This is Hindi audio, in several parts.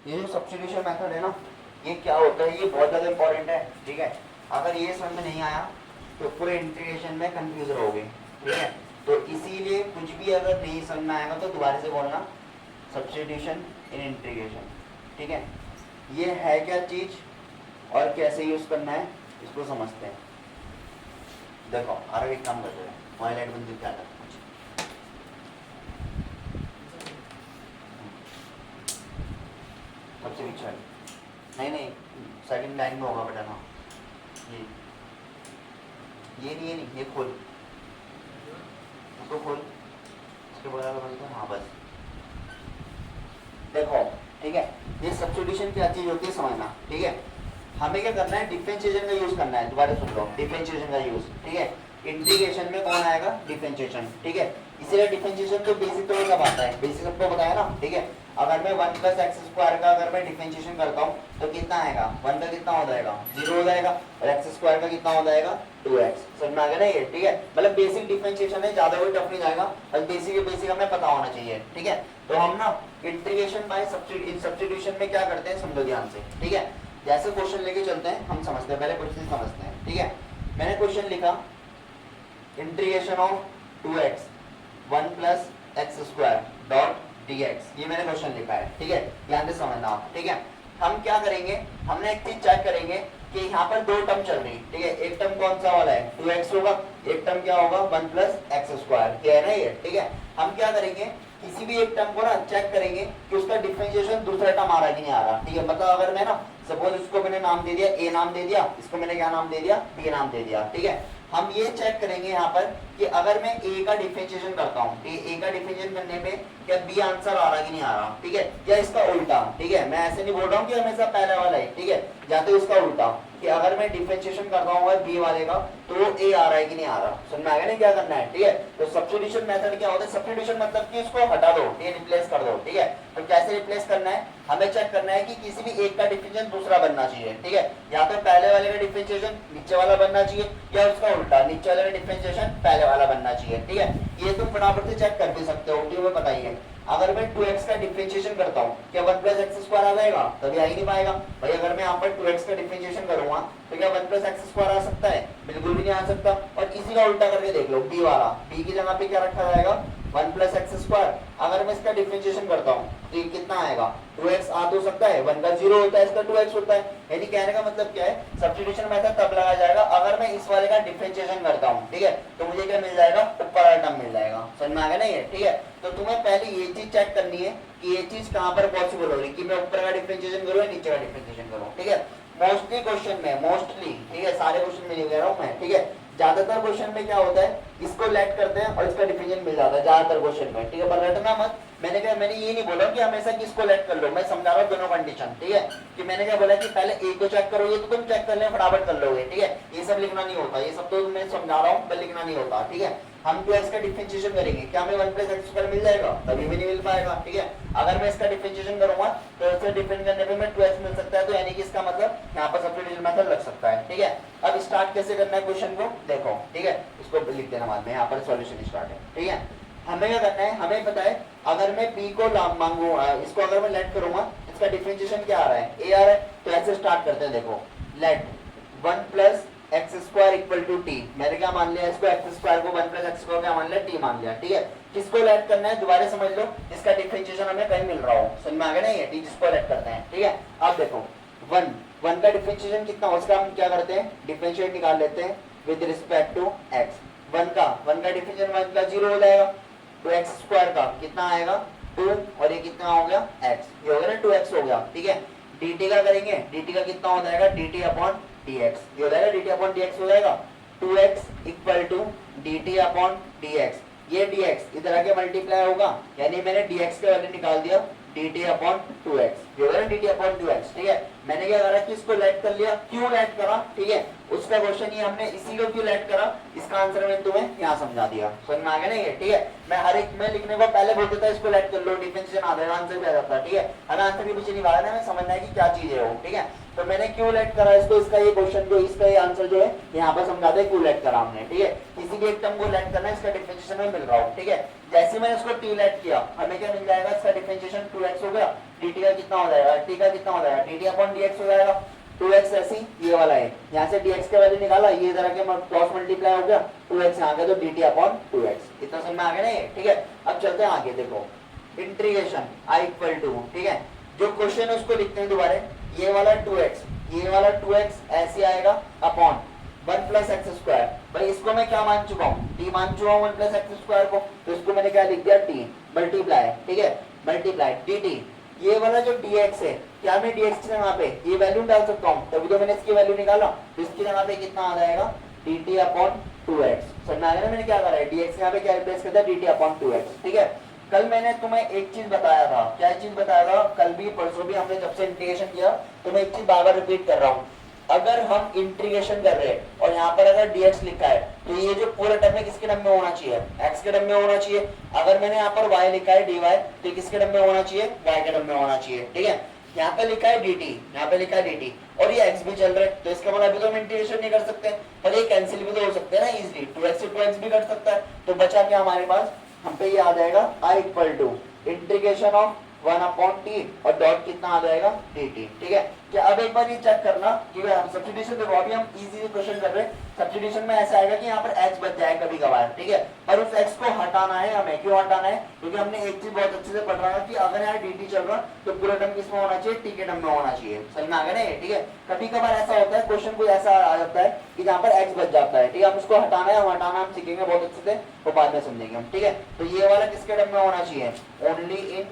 ये जो सब्स्टिट्यूशन मेथड है ना, ये क्या होता है, ये बहुत ज़्यादा इंपॉर्टेंट है, ठीक है। अगर ये समझ में नहीं आया तो पूरे इंटीग्रेशन में कंफ्यूज रहोगे, ठीक है। तो इसीलिए कुछ भी अगर नहीं समझ में आएगा तो दोबारा से बोलना सब्स्टिट्यूशन इन इंटीग्रेशन, ठीक है। ये है क्या चीज़ और कैसे यूज़ करना है इसको समझते हैं। देखो आर एक काम करते हैं, हाईलाइट बंद क्या था सबसे पीछे नहीं नहीं सेकंड लाइन में होगा बेटा ना, ये नहीं, ये नहीं, ये खोल, इसको खोल, इसके बगल में तो हाँ बस। देखो ठीक है, ये सब्स्टिट्यूशन क्या चीज होती है समझना, ठीक है। हमें क्या करना है, डिफरेंशिएशन का यूज करना है, दोबारा सुन लो, डिफरेंशिएशन का यूज, ठीक है। इंटीग्रेशन में कौन आएगा, डिफरेंशिएशन, ठीक है। इसीलिए डिफरेंशिएशन तो बेसिक तो सब आता है, बेसिक सबको बताया ना, ठीक है। अगर मैं 1 प्लस एक्स स्क्वायर का अगर मैं डिफरेंशिएशन करता हूँ तो कितना आएगा, 1 का कितना हो जाएगा 0 हो जाएगा, और एक्स स्क्वायर का कितना हो जाएगा 2x। समझ में आ गया ना ये, ठीक है। मतलब बेसिक डिफरेंशिएशन है, ज्यादा कोई टफ नहीं जाएगा, बस बेसिक हमें पता होना चाहिए, ठीक है। तो हम ना इंटीग्रेशन बाय सब्स्टिट्यूशन में क्या करते हैं समझो ध्यान से, ठीक है। जैसे क्वेश्चन लेके चलते हैं, हम समझते हैं, पहले क्वेश्चन समझते हैं, ठीक है। मैंने क्वेश्चन लिखा integration of 2x 1 plus x square dot dx, ये मैंने क्वेश्चन लिखा है, ठीक है। ध्यान से समझना आप, ठीक है। हम क्या करेंगे, हमने एक चीज चेक करेंगे कि यहाँ पर दो टर्म चल रही, ठीक है। एक टर्म कौन सा वाला है 2x होगा, एक टर्म क्या होगा 1 प्लस एक्स स्क्वायर, क्या है ना ये, ठीक है। हम क्या करेंगे, किसी भी एक टर्म को ना चेक करेंगे कि उसका डिफरेंशिएशन दूसरा टर्म आ रहा है कि नहीं आ रहा, ठीक है। मतलब अगर मैं ना सपोज इसको मैंने नाम दे दिया a नाम दे दिया, इसको मैंने क्या नाम दे दिया b नाम दे दिया, ठीक है। हम ये चेक करेंगे यहाँ पर कि अगर मैं a का डिफरेंशिएशन करता हूँ, a का डिफरेंशिएशन करने पे क्या b आंसर आ रहा कि नहीं आ रहा, ठीक है। या इसका उल्टा, ठीक है। मैं ऐसे नहीं बोल रहा हूँ कि हमेशा पहले वाला है, ठीक है। जाते उसका उल्टा कि अगर मैं डिफरेंशिएशन करता हूँ b वाले का तो वो a आ रहा है कि नहीं आ रहा। समझ में आ गया ना क्या करना है, ठीक है। तो सब्स्टिट्यूशन मेथड क्या होता है, सब्स्टिट्यूशन मतलब कि इसको हटा दो, ये रिप्लेस कर दो, ठीक है। तो कैसे रिप्लेस करना है, हमें चेक करना है कि किसी भी एक का डिफरेंशिएशन दूसरा बनना चाहिए, ठीक है। या तो पहले वाले का डिफरेंशिएशन नीचे वाला बनना चाहिए, या उसका उल्टा नीचे वाले का डिफरेंशिएशन पहले वाला बनना चाहिए, ठीक है। ये तुम फटाफट से चेक कर भी सकते हो, ठीक है। बताइए अगर मैं 2x का डिफरेंशिएशन करता हूँ क्या 1 प्लस एक्स स्क्वायर आ जाएगा, कभी आ ही नहीं पाएगा भाई। अगर मैं यहाँ पर 2x का डिफरेंशिएशन करूंगा तो क्या 1 प्लस एक्स स्क्वायर आ सकता है, बिल्कुल भी नहीं आ सकता। और इसी का उल्टा करके देख लो, b वाला, b की जगह पे क्या रखा जाएगा 1 प्लस एक्स स्क्वायर। अगर मैं इसका डिफरेंशिएशन करता हूँ तो ये कितना आएगा 2x आ तो सकता है, 1 का 0 होता है, इसका 2x होता है। यानी कहने का मतलब क्या है, सब्स्टिट्यूशन मेथड तब लगाया जाएगा अगर मैं इस वाले का डिफरेंशिएशन करता हूँ, ठीक है। तो मुझे क्या मिल जाएगा, ऊपर वाला टर्म मिल जाएगा। समझ में आ गया ना ये, ठीक है। तो तुम्हें पहले ये चीज चेक करनी है कि ये चीज कहाँ पर पॉसिबल हो रही है, कि मैं ऊपर का डिफरेंशिएशन करूँ या नीचे का डिफरेंशिएशन करूँ, ठीक है। मोस्टली क्वेश्चन में, मोस्टली, ठीक है, सारे क्वेश्चन में नहीं कह रहा हूँ मैं, ठीक है। ज्यादातर क्वेश्चन में क्या होता है, इसको लेट करते हैं और इसका डिफरेंशिएशन मिल जाता है ज्यादातर क्वेश्चन में, ठीक है। पर रटना मत, मैंने ये नहीं बोला कि हमेशा किसको लेट कर लो, मैं समझा रहा हूँ दोनों कंडीशन, ठीक है। कि मैंने क्या बोला कि पहले ए को चेक करो, ये तो तुम चेक कर ले फटाफट कर लोगे, ठीक है। ये सब लिखना नहीं होता, ये सब तो मैं समझा रहा हूँ, पर लिखना नहीं होता, ठीक है। हम 2x का डिफरेंशिएशन करेंगे, क्या हमें 1 प्लस एक्स स्क्वायर मिल जाएगा, कभी भी नहीं मिल पाएगा, ठीक है। अगर मैं इसका डिफरेंशिएशन करूंगा तो इससे डिफरेंट करने पे मैं 2x मिल सकता है, तो यानी कि इसका मतलब यहाँ पर सब्स्टिट्यूशन मेथड लग सकता है, ठीक है। अब स्टार्ट कैसे करना है क्वेश्चन को देखो, ठीक है। इसको लिख देना बाद में, यहाँ पर सॉल्यूशन स्टार्ट है, ठीक है। हमें क्या करना है, हमें पता है अगर मैं b को मांगू, इसको अगर मैं लेट करूंगा, इसका डिफरेंशिएशन क्या आ रहा है a आ रहा है, तो ऐसे स्टार्ट करते हैं। देखो let 1 plus x square equal to t, मैंने क्या मान लिया इसको, एक्स स्क्वायर को 1 प्लस एक्स स्क्वायर क्या मान लिया, टी मान लिया, ठीक है। किसको लेट करना है दोबारा समझ लो, इसका डिफरेंशिएशन हमें कहीं मिल रहा हो, समझ में आ गया ना ये, टी जिसको लेट करते हैं, ठीक है। अब देखो 1 का डिफरेंशिएशन कितना, उसका हम क्या करते हैं, डिफरेंशिएट निकाल लेते हैं विद रिस्पेक्ट टू एक्स। 1 का डिफरेंशिएशन 1 का 0 हो जाएगा, तो एक्स स्क्वायर का कितना आएगा 2, और ये कितना हो गया x, ये हो गया ना 2x हो गया, ठीक है। dt का करेंगे, dt का कितना हो जाएगा dt अपॉन dx, ये हो जाएगा dt अपॉन dx हो जाएगा 2x equal to dt upon dx। ये dx इधर आके मल्टीप्लाई होगा, यानी मैंने dx का वैल्यू निकाल दिया dt अपॉन 2x, ये हो गया dt अपॉन 2x, ठीक है। मैंने क्या करा कि इसको लेट कर लिया, क्यों लेट करा, ठीक है। उसका क्वेश्चन ये हमने इसी को क्यों लेट करा, इसका आंसर मैंने तुम्हें यहाँ समझा दिया। समझ में आ गया ना ये, ठीक है। मैं हर एक में लिखने को पहले बोल देता इसको लेट कर लो, डिफरेंशिएशन आ जाएगा, आंसर भी आ जाता है, ठीक है। हमें आंसर के पीछे नहीं भागना है, हमें समझना है कि क्या चीज है वो, ठीक है। तो मैंने क्यों लेट करा इसको, इसका ये क्वेश्चन जो इसका ये आंसर जो है यहाँ पर समझाते हैं क्यों लेट करा हमने, ठीक है। किसी भी एक टर्म को लेट करना है, इसका डिफरेंशिएशन में मिल रहा हो, ठीक है। जैसे मैंने इसको टी लेट किया, हमें क्या मिल जाएगा, इसका डिफरेंशिएशन 2x हो गया, dt का कितना हो जाएगा, t का कितना हो जाएगा, dt अपॉन dx हो जाएगा। 2x ऐसी ये वाला है, यहाँ से dx का वैल्यू निकाला, ये इधर आके क्रॉस मल्टीप्लाई हो गया, 2x यहाँ गया तो dt अपॉन 2x। इतना समझ में आ गया ना ये, ठीक है। अब चलते हैं आगे, देखो इंटीग्रेशन i इक्वल टू, ठीक है, जो क्वेश्चन है उसको लिखते हैं दोबारा, ये वाला 2x, ये वाला 2x ऐसे आएगा अपॉन 1 प्लस एक्स स्क्वायर। भाई इसको मैं क्या मान चुका हूँ, t मान चुका हूँ 1 प्लस एक्स स्क्वायर को, तो इसको मैंने क्या लिख दिया t मल्टीप्लाई, ठीक है, मल्टीप्लाई dt। ये वाला जो dx है, क्या मैं dx की जगह पे ये वैल्यू डाल सकता हूँ, तभी तो मैंने इसकी वैल्यू निकाला, तो इसकी जगह पे कितना आ जाएगा dt अपॉन 2x। समझ में आ गया ना मैंने क्या करा है, dx यहाँ पे क्या रिप्लेस करता है dt अपॉन 2x, ठीक है। कल मैंने तुम्हें एक चीज बताया था, क्या चीज बताया था, कल भी परसों भी हमने जब से इंटीग्रेशन किया, तो मैं एक चीज बार बार रिपीट कर रहा हूँ। अगर हम इंटीग्रेशन कर रहे हैं और यहाँ पर अगर dx लिखा है, तो ये जो पूरा टर्म है किसके टर्म में होना चाहिए, x के टर्म में होना चाहिए। अगर मैंने यहाँ पर y लिखा है dy, तो किसके टर्म में होना चाहिए, y के टर्म में होना चाहिए, ठीक है। यहाँ पे लिखा है dt, यहाँ पे लिखा है dt, और ये x भी चल रहा है, तो इसका मतलब अभी तो हम इंटीग्रेशन नहीं कर सकते, पर ये कैंसिल भी तो हो सकते हैं ना इजीली, 2x से 2x भी कर सकता है। तो बचा क्या हमारे पास, हम पे ये आ जाएगा i equal to integration of 1 upon t और डॉट कितना आ जाएगा dt, ठीक है। क्या अब एक बार ये चेक करना कि सब्स्टिट्यूशन, देखो अभी हम इजी क्वेश्चन कर रहे हैं, सब्स्टिट्यूशन में ऐसा आएगा कि यहाँ पर h बच जाए कभी कभार, ठीक है, पर उस x को हटाना है हमें। क्यों हटाना है, क्योंकि हमने एक चीज बहुत अच्छे से पढ़ रहा है कि अगर यहाँ dt चल रहा तो पूरा टर्म किसमें होना चाहिए, t के टर्म में होना चाहिए। समझ में आ गया ना, ठीक है। कभी कभार ऐसा होता है, क्वेश्चन कोई ऐसा आ जाता है कि जहाँ पर x बच जाता है, ठीक है, हम उसको हटाना है, हम हटाना हम सीखेंगे बहुत अच्छे से, वो बाद में समझेंगे हम, ठीक है। तो ये वाला किसके टर्म में होना चाहिए, only in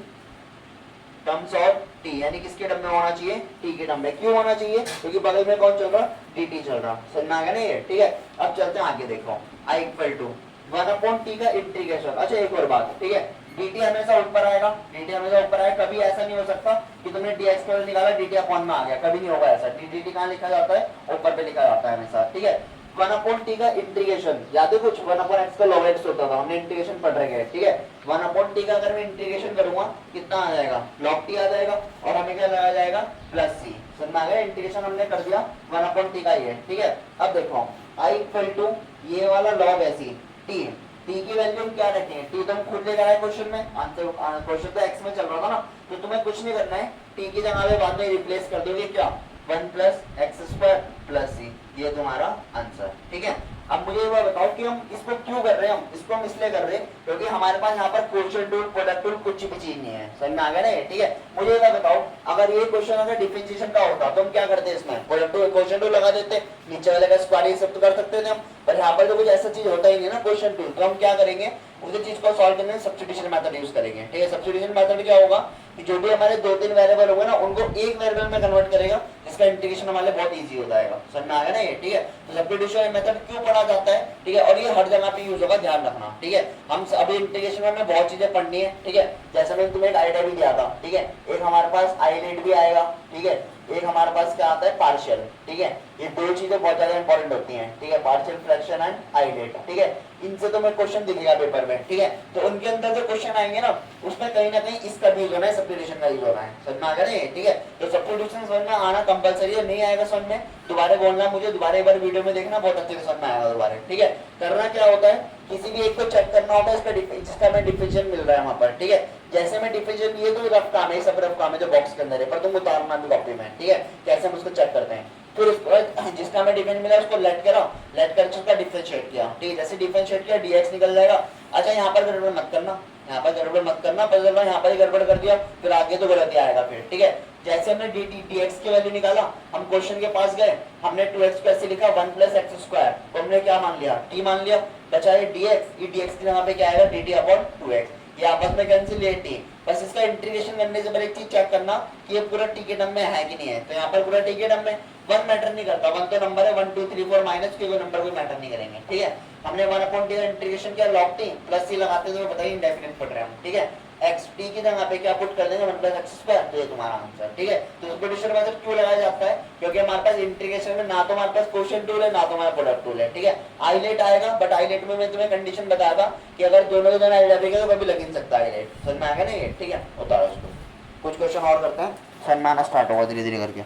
terms of t, यानी किसके टर्म में होना चाहिए, t के टर्म में। क्यों होना चाहिए, क्योंकि बगल में कौन चल रहा, dt चल रहा। समझ में आ गया ना ये, ठीक है। अब चलते हैं आगे, देखो i equal to 1 upon t का इंटीग्रेशन। अच्छा एक और बात, ठीक है, dt हमेशा ऊपर आएगा, dt हमेशा ऊपर आएगा, कभी ऐसा नहीं हो सकता कि तुमने dx का निकाला dt अपॉन में आ गया, कभी नहीं होगा ऐसा। dt कहाँ लिखा जाता है, ऊपर पे लिखा जाता है हमेशा, ठीक है। 1 अपॉन t का इंटीग्रेशन, याद है कुछ, 1 अपॉन x का log x होता था, हमने इंटीग्रेशन पढ़ रहे हैं, ठीक है। 1 अपॉन t का अगर मैं इंटीग्रेशन करूंगा कितना आ जाएगा, log t आ जाएगा, और हमें क्या लगाया जाएगा, प्लस c। समझ में आ गया, इंटीग्रेशन हमने कर दिया 1 अपॉन t का ये, ठीक है। अब देखो i इक्वल टू ये वाला log ऐसी t, t की वैल्यू हम क्या रखें, t तो हम खुद लेकर आए क्वेश्चन में, आंसर क्वेश्चन तो x में चल रहा था ना, तो तुम्हें कुछ नहीं करना है, t की जगह पे बाद में रिप्लेस कर दोगे क्या, 1 प्लस एक्स स्क्वायर प्लस सी, ये तुम्हारा आंसर, ठीक है। अब मुझे ये बताओ कि हम इसको क्यों कर रहे हैं, हम इसको हम इसलिए कर रहे हैं क्योंकि हमारे पास यहाँ पर क्वोशिएंट रूल, प्रोडक्ट रूल कुछ भी चीज नहीं है। समझ में आ गया ना, ठीक है। मुझे ये बताओ, अगर ये क्वेश्चन अगर डिफरेंशिएशन का होता तो हम क्या करते हैं, इसमें प्रोडक्ट रूल क्वोशिएंट रूल लगा देते, नीचे वाले का स्क्वायर ये सब तो कर सकते थे हम, पर यहाँ पर तो कुछ ऐसा चीज होता ही नहीं ना क्वोशिएंट रूल, तो हम क्या करेंगे, उसी चीज को सॉल्व करने में सब्स्टिट्यूशन मेथड यूज करेंगे, ठीक है। सब्स्टिट्यूशन मेथड क्या होगा कि जो भी हमारे 2-3 वेरिएबल होंगे ना, उनको एक वेरिएबल में कन्वर्ट करेगा, जिसका इंटीग्रेशन हमारे बहुत इजी हो जाएगा। समझ में आ गया ना ये, ठीक है। तो सब्स्टिट्यूशन मेथड क्यों पढ़ा जाता है, ठीक है, और ये हर जगह पे यूज होगा, ध्यान रखना, ठीक है। हम अभी इंटीग्रेशन में हमें बहुत चीजें पढ़नी है, ठीक है। जैसे मैंने तुम्हें एक आइडिया भी दिया था, ठीक है, एक हमारे पास आइलेट भी आएगा, ठीक है, एक हमारे पास क्या आता है पार्शियल, ठीक है। ये दो चीजें बहुत ज्यादा इंपॉर्टेंट होती हैं, ठीक है, पार्शियल फ्रैक्शन एंड आइलेट, ठीक है। इनसे तो मैं क्वेश्चन दिखेगा पेपर में, ठीक है। तो उनके अंदर जो क्वेश्चन आएंगे ना, उसमें कहीं ना कहीं इसका भी यूज होना है, सब्स्टिट्यूशन का यूज होना है। समझ में आ गया ना, ठीक है। तो सब्स्टिट्यूशन समझ में आना कंपलसरी है, नहीं आएगा समझ में दोबारा बोलना मुझे, दोबारा एक बार वीडियो में देखना, बहुत अच्छे से समझ में आएगा दोबारा, ठीक है। करना क्या होता है, किसी भी एक को चेक करना होता है, इसका जिसका हमें डिफरेंशियल मिल रहा है वहां पर, ठीक है। जैसे मैं डिफरेंशियल, ये तो रफ काम है, सब रफ काम है जो बॉक्स के अंदर है, पर तुम उतारना भी कॉपी में, ठीक है, कैसे हम उसको चेक करते हैं। फिर उसको जिसका हमें डिफरेंशियल मिला उसको लेट करो, लेट करके उसका डिफरेंशिएट किया, ठीक है। जैसे डिफरेंशिएट किया dx निकल जाएगा। अच्छा यहाँ पर गड़बड़ मत करना, यहाँ पर गड़बड़ मत करना, पर यहाँ पर ही गड़बड़ कर दिया फिर आगे तो गलत ही आएगा फिर, ठीक है। जैसे हमने dx की वैल्यू निकाला, हम क्वेश्चन के पास गए, हमने 2x को ऐसे लिखा 1 प्लस एक्स स्क्वायर, तो हमने क्या मान लिया, t मान लिया, बचा ये dx, ये dx की जगह पे क्या आएगा dt अपॉन 2x, ये आपस में कैंसिल है t। बस इसका इंटीग्रेशन करने से पहले एक चीज चेक करना कि ये पूरा t के टर्म में है कि नहीं है, तो यहाँ पर पूरा t के टर्म में, 1 मैटर नहीं करता, 1 तो नंबर है, 1 2 3 4 माइनस के कोई नंबर कोई मैटर नहीं करेंगे, ठीक है। हमने 1 अपॉन t का इंटीग्रेशन किया log t प्लस c लगाते तो बताइए इंडेफिनिट पढ़ रहे हैं हम, ठीक है। एक्स टी की जगह पे क्या पुट कर देंगे 1 प्लस एक्स स्क्वायर, तो ये तुम्हारा आंसर। ठीक है, तो इसको डिस्टर मेथड क्यों लगाया जाता है, क्योंकि हमारे पास इंटीग्रेशन में ना तो हमारे पास क्वोशिएंट टूल है ना तो हमारा प्रोडक्ट टूल है। ठीक है, आइलेट आएगा, बट आइलेट में मैं तुम्हें कंडीशन बताया था कि अगर दोनों के दोनों आइलेट देगा तो कभी लग नहीं सकता आइलेट, समझ में आएगा ना ये। ठीक है, उतारो इसको, कुछ क्वेश्चन और करते हैं, समझ में आना स्टार्ट होगा धीरे धीरे करके।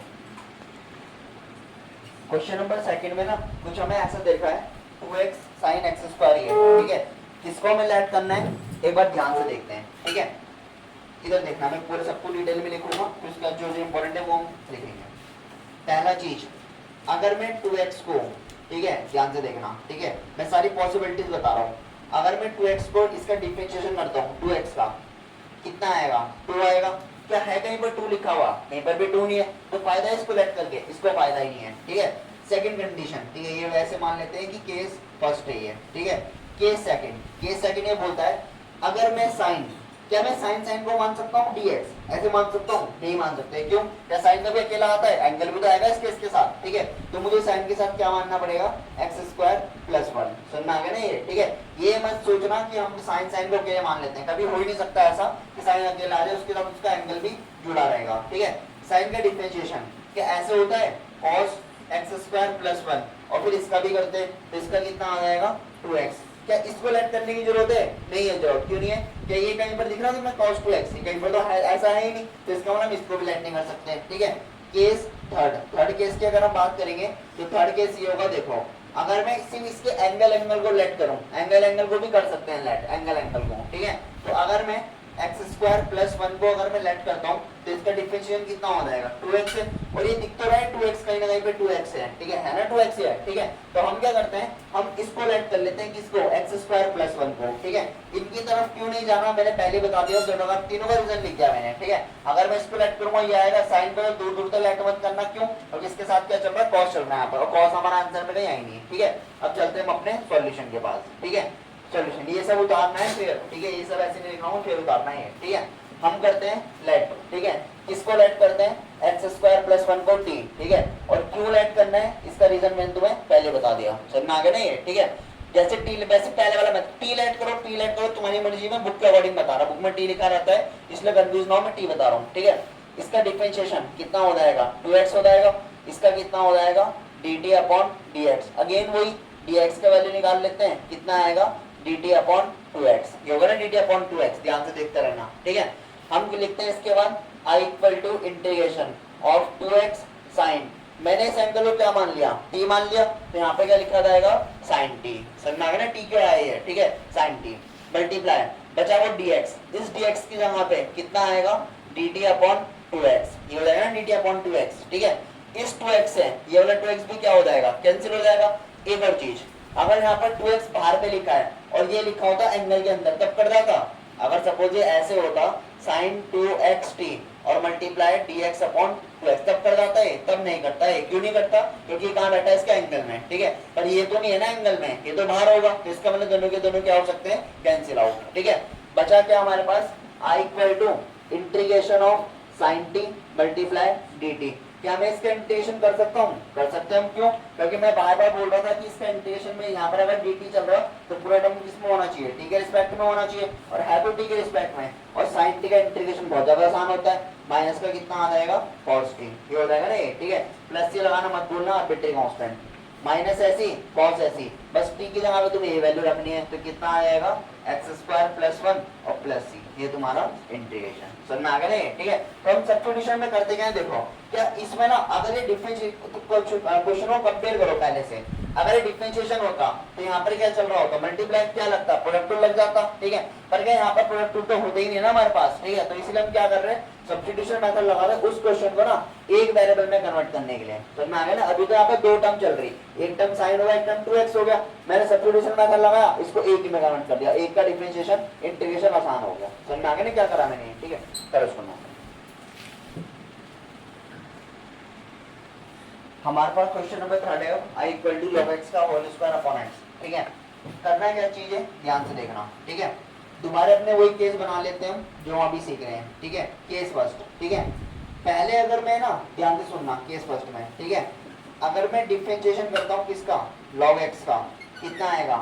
क्वेश्चन नंबर सेकंड में ना कुछ हमें ऐसा देखा है 2x sin x स्क्वायर है। ठीक है, किसको हमें ऐड करना है एक बार ध्यान से देखते हैं। ठीक है, इधर देखना, मैं पूरे सबको डिटेल में लिखूंगा, तो इसका जो इंपॉर्टेंट है वो हम लिखेंगे। पहला चीज, अगर मैं 2x को, ठीक है ध्यान से देखना, ठीक है मैं सारी पॉसिबिलिटीज बता रहा हूँ, अगर मैं 2x को इसका डिफरेंशिएशन करता हूँ 2x का, कितना आएगा 2 आएगा। क्या है कहीं पर 2 लिखा हुआ, कहीं पर भी 2 नहीं है, तो फायदा है इसको लेट करके, इसको फायदा ही नहीं है। ठीक है, सेकंड कंडीशन, ठीक है ये वैसे मान लेते हैं कि केस फर्स्ट है ये। ठीक है, केस सेकंड ये बोलता है अगर मैं साइन, क्या मैं साइन को मान सकता हूँ dx, ऐसे मान सकता हूँ, नहीं मान सकते, क्यों, क्या साइन का भी अकेला आता है, एंगल भी तो आएगा इसके साथ। ठीक है, तो मुझे साइन के साथ क्या मानना पड़ेगा x स्क्वायर प्लस 1, सुनना आ गया ना ये। ठीक है, ये मत सोचना कि हम साइन को अकेले मान लेते हैं, कभी हो ही नहीं सकता ऐसा कि साइन अकेला आ जाए उसके साथ उसका एंगल भी जुड़ा रहेगा। ठीक है, साइन का डिफरेंशिएशन क्या ऐसे होता है cos x स्क्वायर प्लस 1, और फिर इसका भी करते हैं, तो इसका कितना आ जाएगा 2x। क्या इसको लेट करने की जरूरत है, नहीं है जरूरत, क्यों नहीं है, क्या ये कहीं पर दिख रहा है तुम्हें cos 2x, कहीं पर तो ऐसा है ही नहीं, तो इसका मतलब इसको भी लेट नहीं कर सकते। ठीक है, केस थर्ड केस की अगर हम बात करेंगे तो थर्ड केस ये होगा, देखो अगर मैं सिर्फ इसके एंगल को लेट करूं, एंगल को भी कर सकते हैं लेट, एंगल को। ठीक है, तो अगर मैं एक्स स्क्वायर प्लस 1 को अगर मैं लेट करता हूँ तो इसका डिफरेंशिएशन कितना हो जाएगा 2x है, और ये दिख तो रहा है 2x कहीं ना कहीं पे 2x है। ठीक है ना 2x है। ठीक है, तो हम क्या करते हैं, हम इसको लेट कर लेते हैं, किसको एक्स स्क्वायर प्लस 1 को। ठीक है, इनकी तरफ क्यों नहीं जाना, मैंने पहले बता दिया, दोनों का तीनों का रीजन लिख दिया मैंने। ठीक है, अगर मैं इसको लेट करूंगा ये आएगा, साइन को दूर दूर तक लेट मत करना, क्यों, क्योंकि इसके साथ क्या चल रहा है कॉस चल रहा है यहाँ पर, और कॉस हमारा आंसर में कहीं आई नहीं है। ठीक है, अब चलते हैं हम अपने सॉल्यूशन के पास। ठीक है, सॉल्यूशन ये सब उतारना है फिर, ठीक है ये सब ऐसे नहीं लिखा हूँ, फिर उतारना है। ठीक है, हम करते हैं लेट। ठीक है, किसको लेट करते हैं एक्स स्क्वायर प्लस 1 को t। ठीक है, और क्यों लेट करना है इसका रीजन मैंने तुम्हें पहले बता दिया, समझ में आ गया ना ये। ठीक है, जैसे टी, वैसे पहले वाला मत टी लेट करो तुम्हारी मर्जी में, बुक के अकॉर्डिंग बता रहा, बुक में टी लिखा रहता है इसलिए कंफ्यूज ना हो, मैं टी बता रहा हूँ। ठीक है, इसका डिफरेंशिएशन कितना हो जाएगा 2x हो जाएगा, इसका कितना हो जाएगा dt अपॉन dx, अगेन वही dx का वैल्यू निकाल लेते हैं, कितना आएगा dt अपॉन 2x, ये होगा ना dt अपॉन 2x, ध्यान से देखते रहना। ठीक है, हम लिखते हैं इसके बाद i equal to integration of 2x sine, मैंने इस एंगल को क्या मान लिया t मान लिया, तो यहाँ पे क्या लिखा जाएगा sin t, समझ में आ गया ना t क्या है ये। ठीक है, sin t मल्टीप्लाई बचा वो dx, इस dx की जगह पे कितना आएगा dt अपॉन 2x, ये हो जाएगा ना dt अपॉन 2x। ठीक है, इस 2x है ये वाला 2x भी क्या हो जाएगा कैंसिल हो जाएगा। एक और चीज, अगर यहाँ पर 2x बाहर पे लिखा है और ये लिखा होता एंगल के अंदर तब कर जाता, अगर सपोज ये ऐसे होता sin 2xt और मल्टीप्लाई dx अपॉन 2x तब कर जाता है, तब नहीं करता है, क्यों नहीं करता, क्योंकि कहाँ बैठा है इसके एंगल में। ठीक है, पर ये तो नहीं है ना एंगल में, ये तो बाहर होगा, तो इसका मतलब दोनों के दोनों क्या हो सकते हैं कैंसिल आउट। ठीक है, बचा क्या हमारे पास i equal to integration of sin t multiply dt, क्या मैं इसका इंटीग्रेशन कर सकता हूँ, कर सकते हैं, क्यों, क्योंकि मैं बार बार बोल रहा था कि इसका इंटीग्रेशन में यहाँ पर अगर dt चल रहा है तो पूरा टर्म किसमें होना चाहिए t के रिस्पेक्ट में होना चाहिए, और है तो t के रिस्पेक्ट में, और sin t का इंटीग्रेशन बहुत ज्यादा आसान होता है, माइनस का कितना आ जाएगा cos t, ये हो जाएगा ना ये। ठीक है, प्लस ये लगाना मत भूलना, आर्बिट्रेरी कांस्टेंट, माइनस ऐसी cos ऐसी, बस t की जगह पे तुम्हें ये वैल्यू रखनी है, तो कितना आ जाएगा एक्स स्क्वायर प्लस 1 और प्लस सी, ये तुम्हारा इंटीग्रेशन, समझ में आ गया ना। ठीक है, तो हम सब्स्टिट्यूशन में करते क्या है, देखो क्या इसमें ना अगर ये क्वेश्चन को कंपेयर करो पहले से, अगर ये डिफरेंशिएशन होता तो यहाँ पर क्या चल रहा होता मल्टीप्लाई क्या लगता प्रोडक्ट टूल लग जाता। ठीक है, पर क्या यहाँ पर प्रोडक्ट टूल तो होते ही नहीं ना हमारे पास। ठीक है, तो इसलिए हम क्या कर रहे हैं सब्स्टिट्यूशन मेथड लगा रहे हैं उस क्वेश्चन को ना एक वेरिएबल में कन्वर्ट करने के लिए, समझ में आ गया ना। अभी तो यहाँ पे दो टर्म चल रही, एक टर्म साइन होगा एक टर्म 2x हो गया, मैंने सब्स्टिट्यूशन मेथड लगाया इसको एक ही में कन्वर्ट कर दिया, एक का डिफरेंशिएशन इंटीग्रेशन आसान हो गया, समझ में आ गया ना क्या करा मैंने। ठीक है, करो इसको नोट। हमारे पास क्वेश्चन नंबर 3 है i equal to log x का होल स्क्वायर अपॉन x। ठीक है, करना क्या चीज है ध्यान से देखना। ठीक है, तुम्हारे अपने वही केस बना लेते हैं जो अभी सीख रहे हैं। ठीक है, केस फर्स्ट। ठीक है, पहले अगर मैं ना ध्यान से सुनना केस फर्स्ट में। ठीक है, अगर मैं डिफरेंशिएशन करता हूँ किसका log x का, कितना आएगा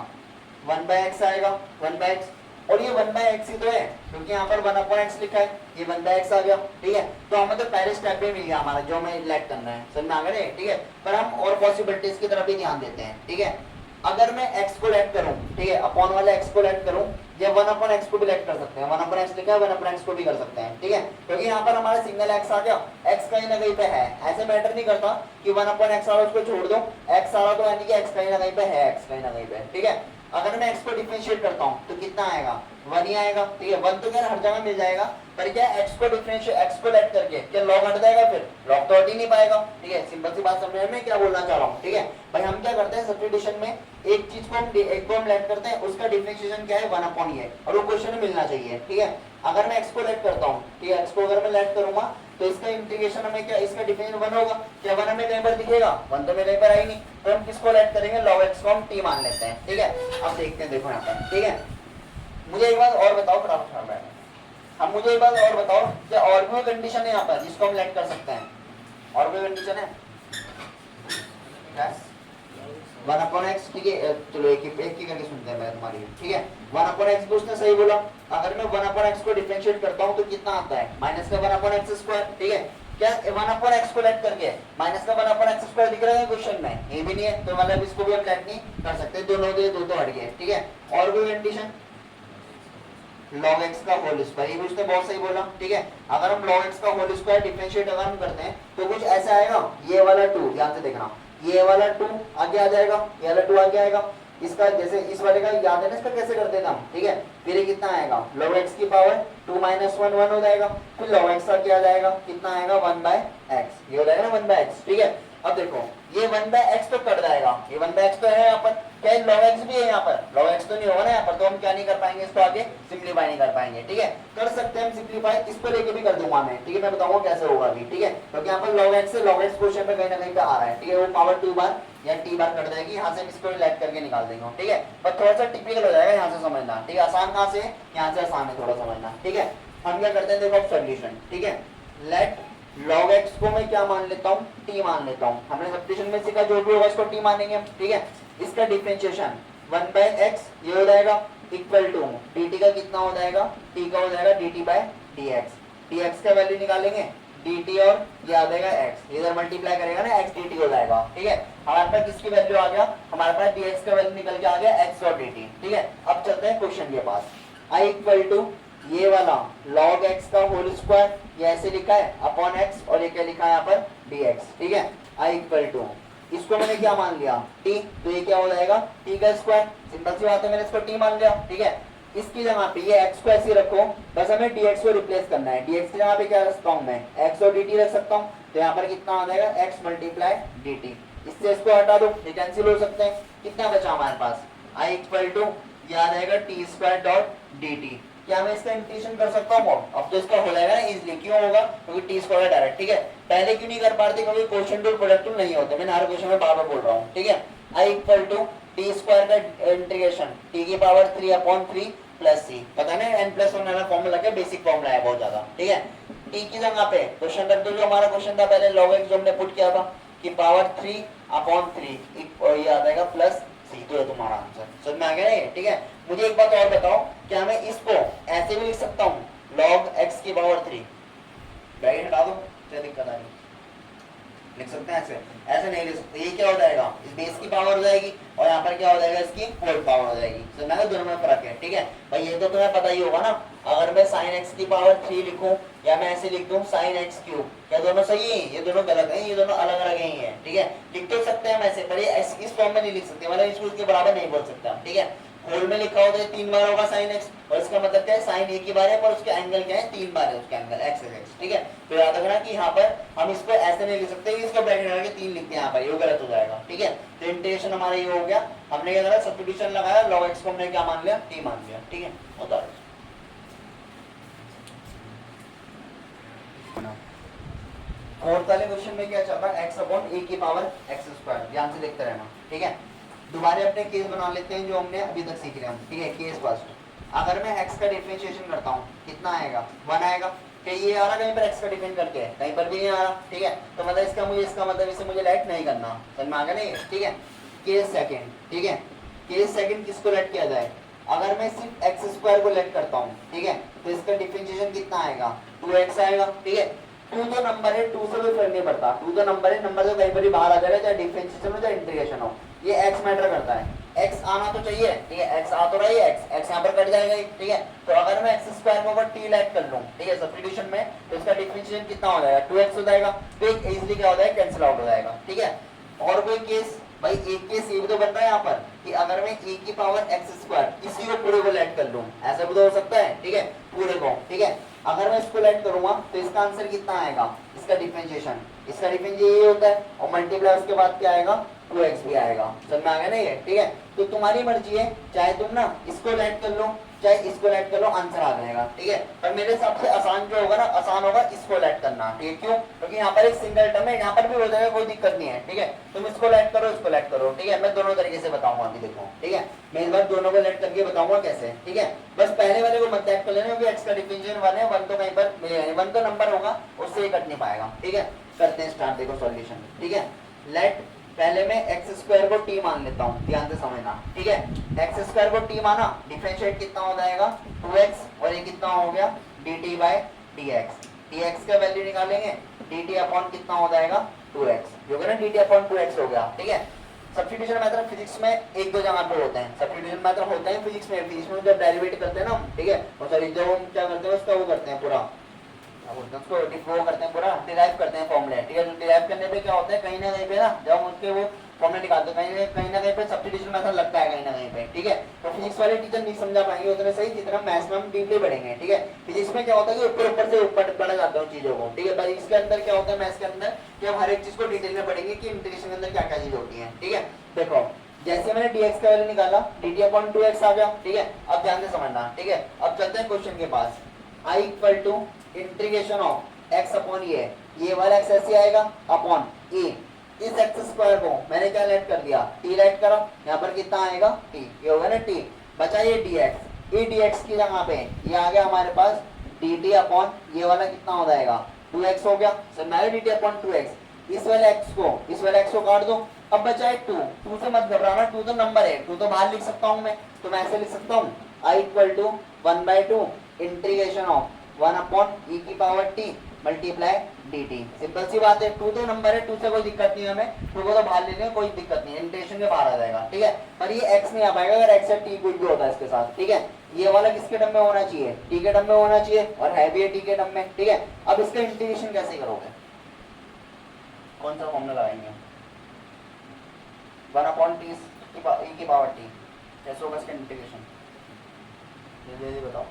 1/x आएगा 1/x, और ये 1/x ही तो है, क्योंकि यहाँ पर 1/x लिखा है, ये 1/x आ गया, ठीक है। तो हमें तो पहले स्टेप भी मिल गया हमारा, जो हमें लेट करना है, समझ में आ गया, ठीक है। पर हम और पॉसिबिलिटीज की तरफ भी ध्यान देते हैं, ठीक है। अगर मैं x को लेट करूं, ठीक है, अपॉन वाले x को लेट करूं, या 1/x को भी लेट कर सकते हैं, 1/x लिखा है 1/x को भी कर सकते हैं, ठीक है, क्योंकि यहाँ पर हमारा सिंगल x आ गया, x कहीं ना कहीं पे है, ऐसे मैटर नहीं करता कि 1/x आ रहा उसको छोड़ दो, x आ रहा तो यानी कि x कहीं ना कहीं पे है, x कहीं ना कहीं पे, ठीक है। अगर मैं x को डिफरेंशिएट करता हूँ तो कितना आएगा, 1 ही आएगा, ठीक है। 1 तो क्या हर जगह मिल जाएगा, पर क्या x को डिफरेंशिएट, x को लेट करके क्या log हट जाएगा, फिर log तो हट ही नहीं पाएगा, ठीक है। सिंपल सी बात समझ में क्या बोलना चाह रहा हूँ, ठीक है भाई। हम क्या करते हैं सब्स्टिट्यूशन में, एक चीज को हम लेट करते हैं, उसका डिफरेंशिएशन क्या है 1/a, और वो क्वेश्चन में मिलना चाहिए, ठीक है। अगर मैं x को लेट करता हूँ, ठीक है, x को अगर मैं लेट करूंगा तो इसका इंटीग्रेशन हमें क्या, इसका डिफरेंशिएशन 1 होगा, क्या 1 हमें कहीं पर दिखेगा, 1 तो मेरे कहीं पर आई नहीं, तो हम किसको लेट करेंगे, log x को हम t मान लेते हैं, ठीक है। अब देखते हैं, देखो यहाँ पर, ठीक है। मुझे एक बात और बताओ, फटाफट हम मुझे एक बात और बताओ, क्या और भी कंडीशन है यहाँ पर जिसको हम लेट कर सकते हैं, और भी कंडीशन है, 1/x, ठीक है। चलो एक ही करके सुनते हैं मैं तुम्हारी, ठीक है। 1/x को उसने सही बोला, अगर मैं 1/x को डिफरेंशिएट करता हूँ तो कितना आता है, माइनस का 1/x स्क्वायर, ठीक है। क्या 1/x को लेट करके माइनस का 1/x स्क्वायर दिख रहा है क्वेश्चन में, ये भी नहीं है, तो मतलब इसको भी हम लेट नहीं कर सकते, दोनों दे दो तो हट गए, ठीक है। और कोई कंडीशन, log x का होल स्क्वायर, ये भी उसने बहुत सही बोला, ठीक है। अगर हम log x का होल स्क्वायर डिफरेंशिएट अगर हम करते हैं तो कुछ ऐसा आएगा, ये वाला 2, ध्यान से देखना, ये वाला 2 आगे आ जाएगा, ये वाला 2 आगे आएगा, इसका जैसे इस वाले का याद है ना, इसका कैसे करते थे हम, ठीक है। फिर ये कितना आएगा, log x की पावर 2 - 1 1 हो जाएगा, फिर log x का क्या आ जाएगा, कितना आएगा 1/x, ये हो जाएगा ना 1/x, ठीक है। अब देखो ये 1/x तो कट जाएगा, ये 1/x तो है यहाँ पर, क्या log x भी है यहाँ पर, log x तो नहीं होगा ना यहाँ पर, तो हम क्या नहीं कर पाएंगे, इसको आगे सिंप्लीफाई नहीं कर पाएंगे, ठीक है। कर सकते हैं हम सिंप्लीफाई, इसको लेके भी कर दूंगा मैं, ठीक है, मैं बताऊंगा कैसे होगा अभी, ठीक है। क्योंकि यहाँ पर log x से log x क्वेश्चन पे कहीं ना कहीं पे आ रहा है, ठीक है। वो पावर 2 बार या t बार कट जाएगी, यहाँ से हम इसको लेट करके निकाल देंगे, ठीक है। पर थोड़ा सा टिपिकल हो जाएगा, यहाँ से समझना, ठीक है। आसान कहाँ से, यहाँ से आसान है थोड़ा समझना, ठीक है। हम क्या करते हैं, देखो सोल्यूशन, ठीक है। लेट log x को मैं क्या मान लेता हूँ, t मान लेता हूँ, हमने सब्स्टिट्यूशन में सीखा जो भी होगा इसको t मानेंगे, ठीक है। इसका डिफरेंशिएशन 1/x ये हो जाएगा इक्वल टू dt का कितना हो जाएगा, t का हो जाएगा dt/dx, dx का वैल्यू निकालेंगे, dt और ये आ जाएगा x, इधर मल्टीप्लाई करेगा ना x dt हो जाएगा, ठीक है। हमारे पास किसकी वैल्यू आ गया, हमारे पास dx का वैल्यू निकल के आ गया x और dt, ठीक है। अब चलते हैं क्वेश्चन के पास, i इक्वल टू ये वाला log x का होल स्क्वायर, ये ऐसे लिखा है अपॉन x, और ये क्या लिखा है यहाँ पर dx, ठीक है। i इक्वल टू इसको मैंने क्या मान लिया t, तो ये क्या हो जाएगा t का स्क्वायर, सिंपल सी बात है, मैंने इसको t मान लिया, ठीक है। इसकी जगह पे ये x को ऐसे रखो, बस हमें dx को रिप्लेस करना है, dx की जगह पे क्या रखता हूँ मैं, x और dt रख सकता हूँ, तो यहाँ पर कितना आ जाएगा x मल्टीप्लाई dt, इससे इसको हटा दो, ये कैंसिल हो सकते हैं, कितना बचा हमारे पास, i इक्वल टू ये आ जाएगा t स्क्वायर डॉट dt, क्या मैं इसका इंटीग्रेशन कर सकता हूँ, अब तो इसका हो जाएगा ना इजीली, क्यों होगा, क्योंकि टी स्क्वायर डायरेक्ट, ठीक है। पहले क्यों नहीं कर पाते, क्योंकि क्वेश्चन टू प्रोडक्ट टू नहीं होते, मैंने हर क्वेश्चन में बार बार बोल रहा हूँ, ठीक है। I equal to T square का इंटीग्रेशन टी की पावर 3/3 प्लस सी, पता नहीं n+1 वाला फॉर्मूला क्या बेसिक फॉर्मूला है बहुत ज्यादा, ठीक है। टी की जगह पे क्वेश्चन रख दो, जो हमारा क्वेश्चन था पहले log x जो हमने पुट किया था कि पावर 3/3 और ये आ जाएगा प्लस सी, तो है तुम्हारा आंसर, समझ में आ गया ये, ठीक है। मुझे एक बात और बताओ, क्या मैं इसको ऐसे भी लिख सकता हूँ log x की पावर 3, ब्रैकेट हटा दो, क्या दिक्कत आ रही, लिख सकते हैं ऐसे, ऐसे नहीं लिख सकते, ये क्या हो जाएगा, इस बेस की पावर हो जाएगी और यहाँ पर क्या हो जाएगा, इसकी होल पावर हो जाएगी, समझना है, दोनों में फर्क है, ठीक है भाई। ये तो तुम्हें पता ही होगा ना, अगर मैं sin x की पावर 3 लिखूं या मैं ऐसे लिख दूं sin x क्यूब, क्या दोनों सही है, ये दोनों गलत है, ये दोनों अलग अलग ही है, ठीक है। लिख तो सकते हैं हम ऐसे, पर ये इस फॉर्म में नहीं लिख सकते, मतलब इसको इसके बराबर नहीं बोल सकते हम, ठीक है। होल में लिखा होता है 3 बार होगा sin x, और इसका मतलब क्या है sin एक ही बार है, पर उसके एंगल क्या है 3 बार है, उसका एंगल x है x, ठीक है। तो याद रखना कि यहाँ पर हम इसको ऐसे नहीं लिख सकते कि इसको ब्रैकेट लगा के 3 लिखते हैं यहाँ पर, ये गलत हो जाएगा, ठीक है। तो इंटीग्रेशन हमारा ये हो गया, हमने क्या करा सब्स्टिट्यूशन लगाया, log x को हमने क्या मान लिया, t मान लिया, ठीक है। होता है फोर्थ वाले क्वेश्चन में क्या चल रहा है, x/a की पावर x², ध्यान से देखते रहना, ठीक है। दोबारा अपने केस बना लेते हैं जो हमने अभी तक सीख रहे हैं, ठीक है। केस फर्स्ट, अगर मैं x का डिफरेंशिएशन करता हूँ कितना आएगा, 1 आएगा, क्या ये आ रहा कहीं पर x का डिफरेंट करके, कहीं पर भी नहीं आ रहा, ठीक है। तो मतलब इसका मतलब इसे मुझे लेट नहीं करना, समझ में आ गया नहीं, ठीक है। केस सेकंड, ठीक है, केस सेकंड किसको लेट किया जाए, अगर मैं सिर्फ एक्स स्क्वायर को लेट करता हूँ, ठीक है, तो इसका डिफरेंशिएशन कितना आएगा, 2x आएगा, ठीक है। 2 तो नंबर है, 2 से कोई फर्क नहीं पड़ता, 2 तो नंबर है, नंबर तो कहीं पर ही बाहर आ जाएगा, चाहे डिफरेंशिएशन हो चाहे इंटीग्रेशन हो, ये x मैटर करता है, x आना तो चाहिए, ठीक है, x आ तो रही है, x यहाँ पर कट जाएगा, ठीक है। तो अगर मैं एक्स स्क्वायर को अगर t लेट कर लूँ, ठीक है, सब्स्टिट्यूशन में, तो इसका डिफरेंशिएशन कितना हो जाएगा, 2x हो जाएगा, तो एक इजीली क्या हो जाएगा, कैंसिल आउट हो जाएगा, ठीक है। और कोई केस भाई, एक केस ये भी तो बन रहा है यहाँ पर कि अगर मैं e की पावर x स्क्वायर इसी को पूरे को लेट कर लूँ, ऐसा भी तो हो सकता है, ठीक है, पूरे को, ठीक है। अगर मैं इसको लेट करूंगा तो इसका आंसर कितना आएगा, इसका डिफरेंशिएशन, इसका डिफरेंशिएशन ये होता है, और मल्टीप्लाई उसके बाद क्या आएगा, 2x भी आएगा, समझ में आ गया ना ये, ठीक है। तो तुम्हारी मर्जी है, चाहे तुम ना इसको लेट कर लो चाहे इसको लेट कर लो, आंसर आ जाएगा, ठीक है। पर मेरे हिसाब से आसान जो होगा ना, आसान होगा इसको लेट करना, ठीक है, क्यों, क्योंकि यहाँ पर एक सिंगल टर्म है, यहाँ पर भी हो जाएगा, कोई दिक्कत नहीं है, ठीक है। तुम इसको लेट करो, इसको लेट करो, ठीक है, मैं दोनों तरीके से बताऊंगा अभी, देखो, ठीक है, मैं इस बार दोनों को लेट करके बताऊंगा कैसे, ठीक है। बस पहले वाले को मत लेट कर लेना, क्योंकि एक्स का डिफरेंशिएशन 1 है, 1 तो कहीं पर मिलेगा नहीं, 1 तो नंबर होगा, उससे ही कट नहीं पाएगा, ठीक है। करते हैं स्टार्ट, देखो सॉल्यूशन, ठीक है। लेट, पहले मैं एक्स स्क्वायर को टी मान लेता हूँ, ध्यान से समझना, ठीक है। एक्स स्क्वायर को टी माना, डिफरेंशिएट कितना हो जाएगा, 2x, और ये कितना हो गया, dt बाय dx, dx का वैल्यू निकालेंगे, dt अपॉन कितना हो जाएगा, 2x, जो कि ना dt अपॉन 2x हो गया, ठीक है। सब्स्टिट्यूशन मेथड फिजिक्स में एक दो जगह पे होते हैं, सब्स्टिट्यूशन मेथड होते हैं फिजिक्स में जब डेरिवेटिव करते हैं ना, ठीक है, और सॉरी जब हम क्या करते हैं उसका वो करते हैं पूरा, उसको वो करते हैं पूरा डिराइव करते हैं फॉर्मूले, ठीक है। डिराइव करने पे क्या होता है, कहीं ना कहीं पे ना जब हम उसके वो फॉर्मूले निकालते हैं, कहीं ना कहीं पे सब्स्टिट्यूशन मेथड लगता है कहीं ना कहीं पे, ठीक है। तो फिजिक्स वाले टीचर नहीं समझा पाएंगे उतने सही जितना मैथ्स में हम डीपली पढ़ेंगे, ठीक है। फिजिक्स में क्या होता है कि ऊपर ऊपर से ऊपर पढ़ा जाता है चीजों को, ठीक है। पर इसके अंदर क्या होता है, मैथ्स के अंदर कि हम हर एक चीज को डिटेल में पढ़ेंगे कि इंटीग्रेशन के अंदर क्या क्या चीज होती है, ठीक है। देखो, जैसे मैंने dx का वैल्यू निकाला, dt अपॉन 2x आ गया, ठीक है। अब ध्यान से समझना, ठीक है। अब चलते हैं क्वेश्चन के पास, i equal to integration of x upon ये वाला x ऐसे आएगा अपॉन a, इस एक्स स्क्वायर को मैंने क्या लेट कर दिया, t लेट करा, यहाँ पर कितना आएगा t, ये होगा ना t, बचा ये dx, ये dx की जगह पे ये आ गया हमारे पास dt अपॉन ये वाला कितना हो जाएगा, 2x हो गया, सर मैं dt अपॉन 2x, इस वाले x को काट दो, अब बचा है 2 से मत घबराना, 2 तो नंबर है, 2 तो बाहर लिख सकता हूँ मैं, तो मैं ऐसे लिख सकता हूँ i equal to 1/2 integration of 1 upon e की power t multiply dt, simple सी बात है, 2 तो नंबर है, 2 से कोई दिक्कत नहीं है, हमें 2 को तो बाहर ले लेंगे, कोई दिक्कत नहीं है, इंटीग्रेशन के बाहर आ जाएगा, ठीक है। पर ये x नहीं आ पाएगा अगर x या t कुछ भी होता है इसके साथ, ठीक है। ये वाला किसके टर्म में होना चाहिए, t के टर्म में होना चाहिए, और है भी t के टर्म में, ठीक है। अब इसका इंटीग्रेशन कैसे करोगे, कौन सा फॉर्मूला लगाएंगे, 1 अपॉन टी e की पावर t, कैसे होगा इसका इंटीग्रेशन, जल्दी बताओ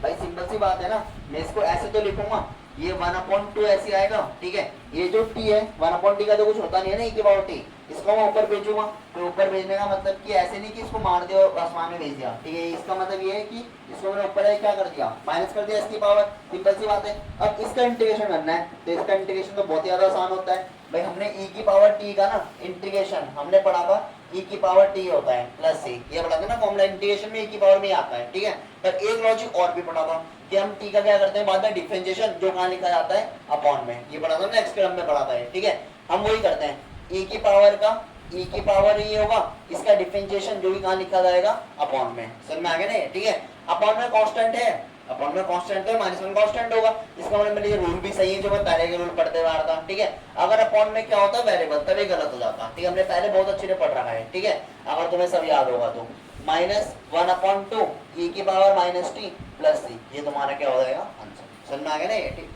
भाई, सिंपल सी बात है ना, मैं इसको ऐसे तो लिखूंगा, ये 1/2 ऐसे आएगा, ठीक है। ये जो t है 1/t का तो कुछ होता नहीं है ना, e की पावर t, इसको मैं ऊपर भेजूंगा, तो ऊपर भेजने का मतलब कि ऐसे नहीं कि इसको मार दिया और आसमान में भेज दिया, ठीक है। इसका मतलब ये है कि इसको मैंने ऊपर है क्या कर दिया, माइनस कर दिया इसकी पावर, सिंपल सी बात है। अब इसका इंटीग्रेशन करना है, तो इसका इंटीग्रेशन तो बहुत ज्यादा आसान होता है भाई, हमने e की पावर t का ना इंटीग्रेशन हमने पढ़ा था, e की पावर t होता है प्लस c, ये पढ़ा था ना फॉर्मूला, इंटीग्रेशन में e की पावर में आता है, ठीक है। पर एक लॉजिक और भी पढ़ा था कि हम t का क्या करते हैं बाद में डिफरेंशिएशन, जो कहाँ लिखा जाता है अपॉन में, ये पढ़ा था ना नेक्स्ट क्रम में पढ़ा था, ठीक है। हम वही करते हैं, e की पावर का e की पावर ये होगा, इसका डिफरेंशिएशन जो भी कहाँ लिखा जाएगा अपॉन में, समझ में आ गया ना, ठीक है। अपॉन में कांस्टेंट है, अपॉन में कांस्टेंट है, -1 कांस्टेंट होगा, इसका मतलब ये रूल भी सही है जो मैं पहले के रूल पढ़ते हुए आ रहा था, ठीक है। अगर अपॉन में क्या होता है वेरिएबल, तभी गलत हो जाता, ठीक है, हमने पहले बहुत अच्छे से पढ़ रखा है, ठीक है। अगर तुम्हें सब याद होगा तो -1/2 e की पावर -t प्लस c, ये तुम्हारा क्या हो जाएगा आंसर, समझ में आ गया ना ये,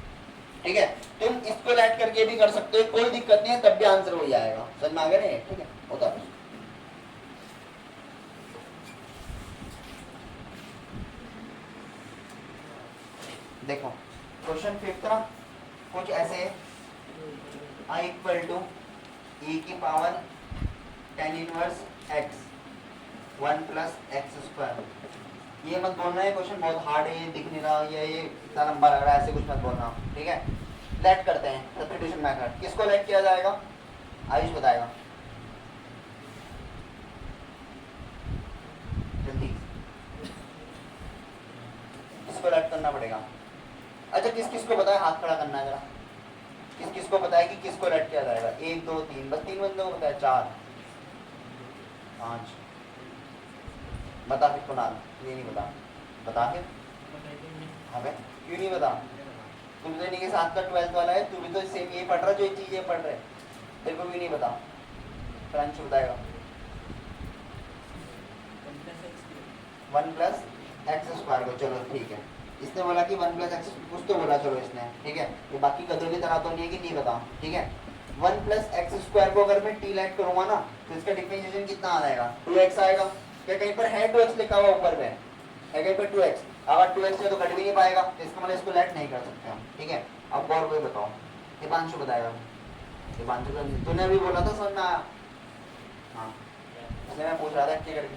ठीक है। तुम इसको ऐड करके भी कर सकते हो, कोई दिक्कत नहीं है, तब भी आंसर वही आएगा, समझ में आ गया ना ये, ठीक है। होता है देखो क्वेश्चन 5 ना कुछ ऐसे है, i इक्वल टू e की power tan inverse x 1 plus x square, ये मत बोलना है क्वेश्चन बहुत हार्ड है, ये दिख नहीं रहा, ये इतना लंबा लग रहा है, ऐसे कुछ मत बोलना, ठीक है। लेट करते हैं सब्स्टिट्यूशन मेथड, किसको लेट किया जाएगा, आयुष बताएगा जल्दी, किसको लेट करना पड़ेगा। अच्छा किस किस को पता है, हाथ खड़ा करना है जरा, किस किस को पता है कि किसको लेट किया जाएगा, 1 2 3, बस 3 बंदों को पता है, 4 5 बता फिर कुणाल, ये नहीं बता, बता फिर। अबे क्यों नहीं बता, तुम तो इन्हीं के साथ का 12th वाला है, तू भी तो सेम यही पढ़ रहा जो ये चीज ये पढ़ रहे, तेरे को भी नहीं बता, फ्रेंच बताएगा। 1 प्लस एक्स स्क्वायर को, चलो ठीक है, इसने बोला कि 1 प्लस एक्स, कुछ तो बोला चलो इसने, ठीक है, ये बाकी गधों की तरह तो नहीं है कि नहीं बता, ठीक है। 1 प्लस एक्स स्क्वायर को अगर मैं टी लेट करूंगा ना तो इसका डिफरेंशिएशन कितना आ जाएगा, 2x आएगा। क्या कहीं पर है 2x लिखा हुआ ऊपर में, है कहीं पर 2x, अगर 2x है तो घट भी नहीं पाएगा, तो इसका मतलब इसको लेट नहीं कर सकते हम, ठीक है। अब और कोई बताओ, दीपांशु बताएगा। दीपांशु का तूने अभी बोला था समझ में आया, हाँ इसलिए मैं पूछ रहा था ठीक है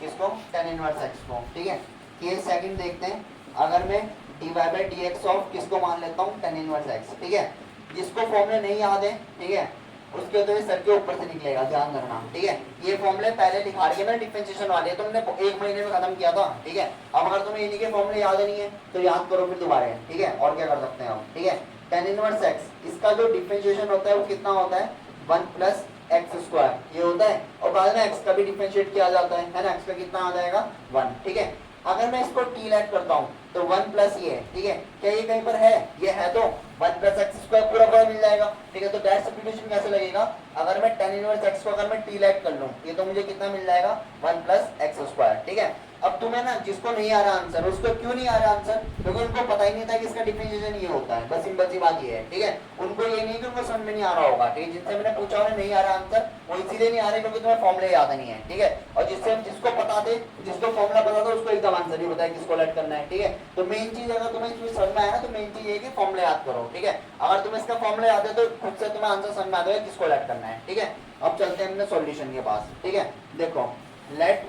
किसको, tan इनवर्स x को, ठीक है। केस सेकंड देखते हैं, अगर मैं dy by D x of किसको मान लेता हूँ, tan इनवर्स x, ठीक है। जिसको फॉर्मूले नहीं याद है, ठीक है, उसके तो सर के ऊपर से निकलेगा, ध्यान रखना, ठीक है। ये फॉर्मूले पहले दिखा रही है ना डिफरेंशिएशन वाले, तुमने 1 महीने में खत्म किया था, ठीक है। अब अगर तुम्हें इन्हीं के फॉर्मूले याद नहीं है तो याद करो फिर दोबारा, ठीक है। और क्या कर सकते हैं हम, ठीक है। tan इनवर्स x इसका जो डिफरेंशिएशन होता है वो कितना होता है, 1 प्लस एक्स स्क्वायर ये होता है, और बाद में x का भी डिफरेंशिएट किया जाता है ना, x का कितना आ जाएगा 1, ठीक है। अगर मैं इसको t लेट करता हूँ तो 1 प्लस ये है, ठीक है। क्या ये कहीं पर है, ये है तो 1 प्लस एक्स स्क्वायर पूरा पूरा मिल जाएगा, ठीक है। तो डायरेक्ट सब्स्टिट्यूशन कैसे लगेगा, अगर मैं tan इनवर्स x को अगर मैं t लेट कर लूँ ये तो मुझे कितना मिल जाएगा 1 प्लस एक्स स्क्वायर, ठीक है। अब तुम्हें ना जिसको नहीं आ रहा आंसर, उसको क्यों नहीं आ रहा आंसर, क्योंकि उनको पता ही नहीं था कि इसका डिफरेंशिएशन ये होता है, बस सिंपल सी बात ये है, ठीक है। उनको ये नहीं कि उनको समझ में नहीं आ रहा होगा, ठीक है। जिनसे मैंने पूछा उन्हें नहीं आ रहा आंसर, वो इसीलिए नहीं आ रहे क्योंकि तुम्हें फॉर्मूले याद नहीं है, ठीक है। और जिससे जिसको पता थे, जिसको फॉर्मूला पता था उसको एकदम आंसर ही बताया किसको लेट करना है, ठीक है। तो मेन चीज अगर तुम्हें इसमें समझ में आया ना तो मेन चीज ये है कि फॉर्मूला याद करो, ठीक है। अगर तुम्हें इसका फॉर्मूला याद है तो खुद से तुम्हें आंसर समझ में आ जाएगा किसको लेट करना है, ठीक है। अब चलते हैं अपने सॉल्यूशन के पास, ठीक है। देखो लेट